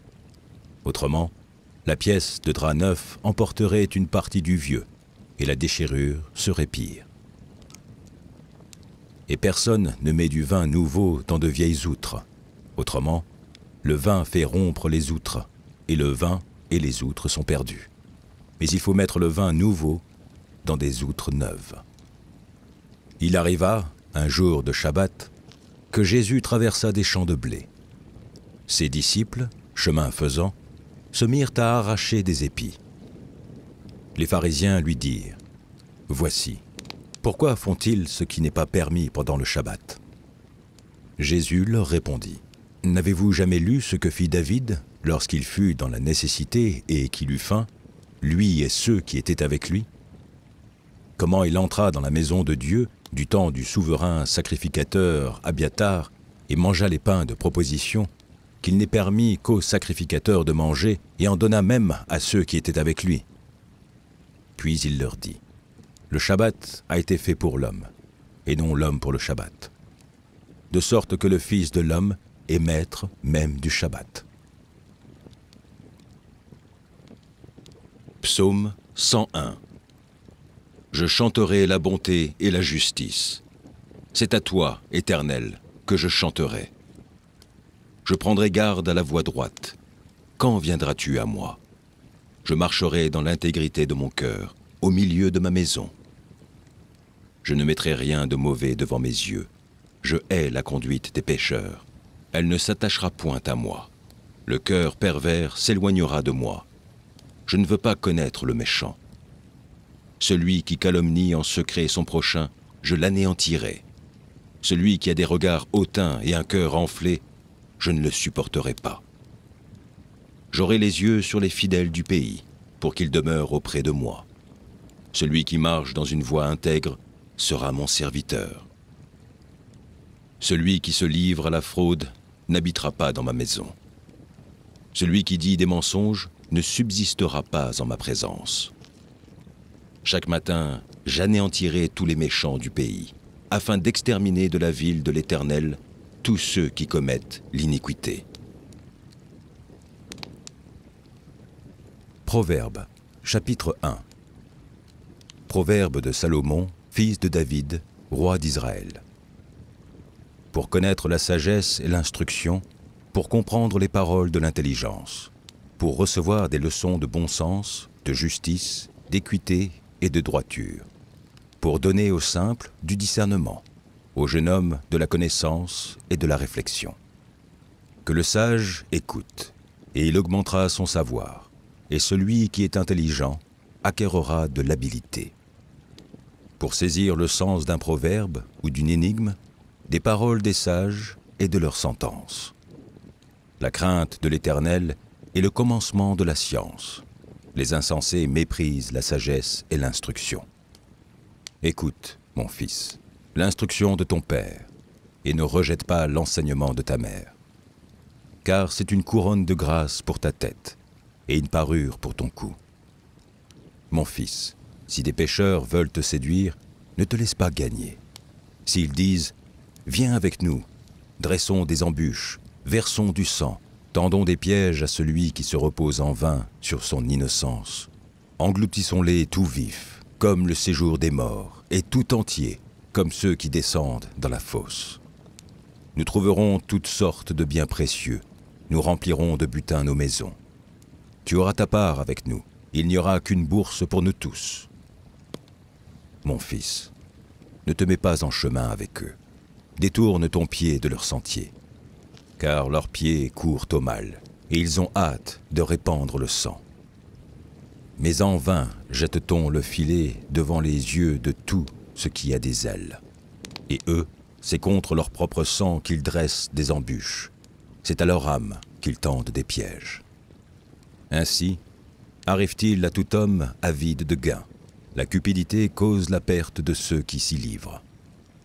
Autrement, la pièce de drap neuf emporterait une partie du vieux, et la déchirure serait pire. Et personne ne met du vin nouveau dans de vieilles outres. Autrement, le vin fait rompre les outres,
et le vin et les outres sont perdus. Mais il faut mettre le vin nouveau dans des outres neuves. » Il arriva, un jour de Shabbat, que Jésus traversa des champs de blé. Ses disciples, chemin faisant, se mirent à arracher des épis. Les pharisiens lui dirent : « Voici, pourquoi font-ils ce qui n'est pas permis pendant le Shabbat ?» Jésus leur répondit : « N'avez-vous jamais lu ce que fit David lorsqu'il fut dans la nécessité et qu'il eut faim, lui et ceux qui étaient avec lui ? Comment il entra dans la maison de Dieu du temps du souverain sacrificateur Abiatar et mangea les pains de proposition qu'il n'est permis qu'aux sacrificateurs de manger et en donna même à ceux qui étaient avec lui. Puis il leur dit : le Shabbat a été fait pour l'homme, et non l'homme pour le Shabbat, de sorte que le Fils de l'homme est maître même du Shabbat. »
Psaume 101. Je chanterai la bonté et la justice. C'est à toi, Éternel, que je chanterai. Je prendrai garde à la voie droite. Quand viendras-tu à moi ? Je marcherai dans l'intégrité de mon cœur, au milieu de ma maison. Je ne mettrai rien de mauvais devant mes yeux. Je hais la conduite des pécheurs. Elle ne s'attachera point à moi. Le cœur pervers s'éloignera de moi. Je ne veux pas connaître le méchant. Celui qui calomnie en secret son prochain, je l'anéantirai. Celui qui a des regards hautains et un cœur enflé, je ne le supporterai pas. J'aurai les yeux sur les fidèles du pays, pour qu'ils demeurent auprès de moi. Celui qui marche dans une voie intègre sera mon serviteur. Celui qui se livre à la fraude n'habitera pas dans ma maison. Celui qui dit des mensonges ne subsistera pas en ma présence. Chaque matin, j'anéantirai tous les méchants du pays, afin d'exterminer de la ville de l'Éternel tous ceux qui commettent l'iniquité.
Proverbes, chapitre 1. Proverbe de Salomon, fils de David, roi d'Israël. Pour connaître la sagesse et l'instruction, pour comprendre les paroles de l'intelligence, pour recevoir des leçons de bon sens, de justice, d'équité et de droiture, pour donner aux simples du discernement, au jeune homme de la connaissance et de la réflexion. Que le sage écoute, et il augmentera son savoir, et celui qui est intelligent acquérera de l'habileté. Pour saisir le sens d'un proverbe ou d'une énigme, des paroles des sages et de leurs sentences. La crainte de l'Éternel est le commencement de la science. Les insensés méprisent la sagesse et l'instruction. Écoute, mon fils, l'instruction de ton père, et ne rejette pas l'enseignement de ta mère. Car c'est une couronne de grâce pour ta tête, et une parure pour ton cou. Mon fils, si des pécheurs veulent te séduire, ne te laisse pas gagner. S'ils disent « Viens avec nous, dressons des embûches, versons du sang, tendons des pièges à celui qui se repose en vain sur son innocence. Engloutissons-les tout vifs, comme le séjour des morts, et tout entiers, comme ceux qui descendent dans la fosse. Nous trouverons toutes sortes de biens précieux, nous remplirons de butin nos maisons. Tu auras ta part avec nous, il n'y aura qu'une bourse pour nous tous. Mon fils, ne te mets pas en chemin avec eux, détourne ton pied de leur sentier. Car leurs pieds courent au mal, et ils ont hâte de répandre le sang. Mais en vain jette-t-on le filet devant les yeux de tout ce qui a des ailes. Et eux, c'est contre leur propre sang qu'ils dressent des embûches. C'est à leur âme qu'ils tendent des pièges. Ainsi, arrive-t-il à tout homme avide de gain. La cupidité cause la perte de ceux qui s'y livrent.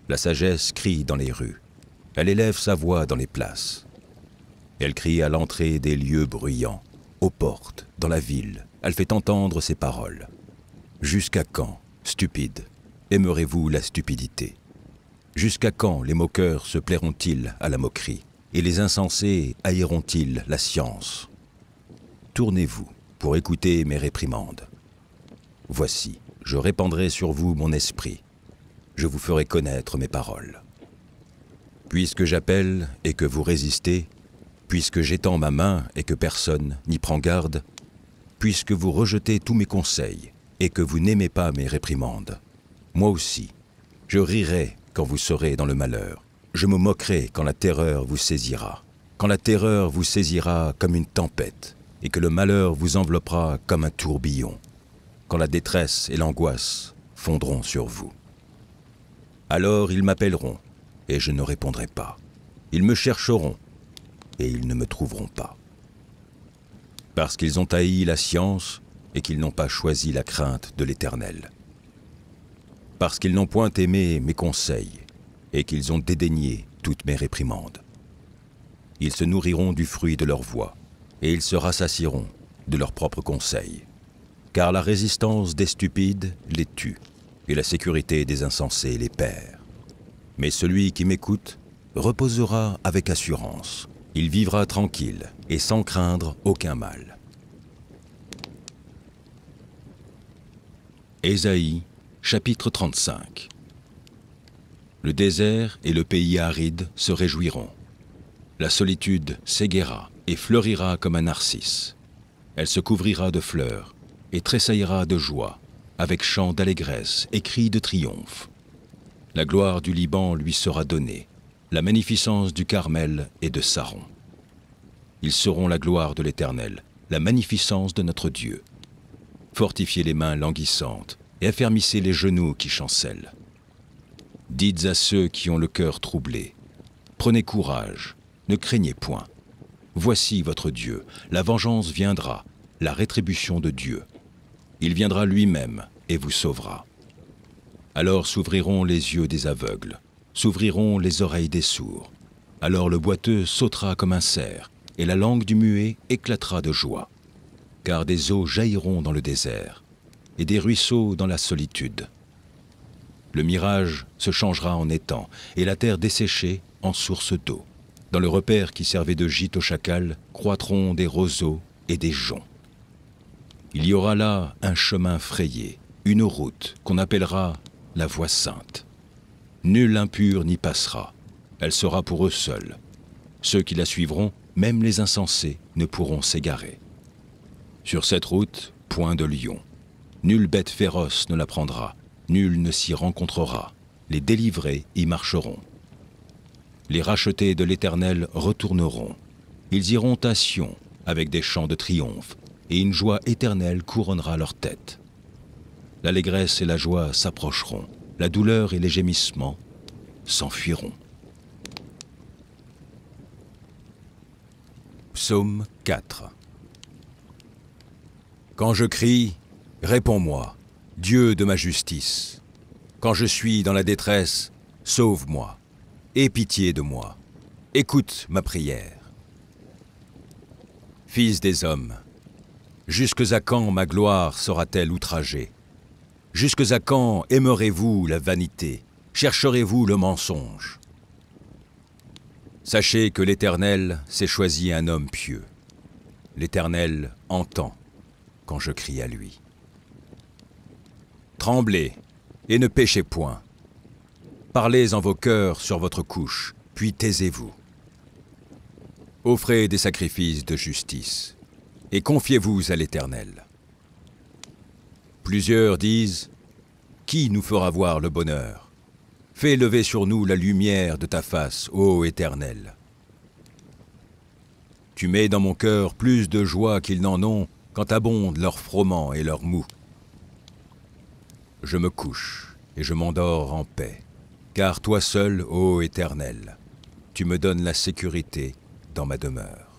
La sagesse crie dans les rues. Elle élève sa voix dans les places. Elle crie à l'entrée des lieux bruyants, aux portes, dans la ville. Elle fait entendre ses paroles. Jusqu'à quand, stupides, aimerez-vous la stupidité? Jusqu'à quand les moqueurs se plairont-ils à la moquerie, et les insensés haïront-ils la science? Tournez-vous pour écouter mes réprimandes. Voici, je répandrai sur vous mon esprit. Je vous ferai connaître mes paroles. Puisque j'appelle et que vous résistez, Puisque j'étends ma main et que personne n'y prend garde, puisque vous rejetez tous mes conseils et que vous n'aimez pas mes réprimandes, moi aussi, je rirai quand vous serez dans le malheur. Je me moquerai quand la terreur vous saisira. Quand la terreur vous saisira comme une tempête et que le malheur vous enveloppera comme un tourbillon. Quand la détresse et l'angoisse fondront sur vous. Alors ils m'appelleront et je ne répondrai pas. Ils me chercheront et ils ne me trouveront pas. Parce qu'ils ont haï la science et qu'ils n'ont pas choisi la crainte de l'Éternel. Parce qu'ils n'ont point aimé mes conseils et qu'ils ont dédaigné toutes mes réprimandes. Ils se nourriront du fruit de leur voix et ils se rassasieront de leurs propres conseils. Car la résistance des stupides les tue et la sécurité des insensés les perd. Mais celui qui m'écoute reposera avec assurance. Il vivra tranquille et sans craindre aucun mal. Ésaïe, chapitre 35. Le désert et le pays aride se réjouiront. La solitude s'égaiera et fleurira comme un narcisse. Elle se couvrira de fleurs et tressaillira de joie, avec chants d'allégresse et cris de triomphe. La gloire du Liban lui sera donnée, la magnificence du Carmel et de Saron. Ils seront la gloire de l'Éternel, la magnificence de notre Dieu. Fortifiez les mains languissantes et affermissez les genoux qui chancellent. Dites à ceux qui ont le cœur troublé, prenez courage, ne craignez point. Voici votre Dieu, la vengeance viendra, la rétribution de Dieu. Il viendra lui-même et vous sauvera. Alors s'ouvriront les yeux des aveugles, s'ouvriront les oreilles des sourds. Alors le boiteux sautera comme un cerf, et la langue du muet éclatera de joie. Car des eaux jailliront dans le désert, et des ruisseaux dans la solitude. Le mirage se changera en étang, et la terre desséchée en source d'eau. Dans le repaire qui servait de gîte au chacal, croîtront des roseaux et des joncs. Il y aura là un chemin frayé, une route qu'on appellera la voie sainte. Nul impur n'y passera, elle sera pour eux seuls. Ceux qui la suivront, même les insensés, ne pourront s'égarer. Sur cette route, point de lion. Nulle bête féroce ne la prendra, nul ne s'y rencontrera. Les délivrés y marcheront. Les rachetés de l'Éternel retourneront. Ils iront à Sion avec des chants de triomphe, et une joie éternelle couronnera leur tête. L'allégresse et la joie s'approcheront, la douleur et les gémissements s'enfuiront. Psaume 4. Quand je crie, réponds-moi, Dieu de ma justice. Quand je suis dans la détresse, sauve-moi. Aie pitié de moi. Écoute ma prière. Fils des hommes, jusques à quand ma gloire sera-t-elle outragée? Jusques à quand aimerez-vous la vanité? Chercherez-vous le mensonge? Sachez que l'Éternel s'est choisi un homme pieux. L'Éternel entend quand je crie à lui. Tremblez et ne péchez point. Parlez en vos cœurs sur votre couche, puis taisez-vous. Offrez des sacrifices de justice et confiez-vous à l'Éternel. Plusieurs disent, « Qui nous fera voir le bonheur? Fais lever sur nous la lumière de ta face, ô Éternel. » Tu mets dans mon cœur plus de joie qu'ils n'en ont quand abondent leurs froment et leurs mou. Je me couche et je m'endors en paix, car toi seul, ô Éternel, tu me donnes la sécurité dans ma demeure.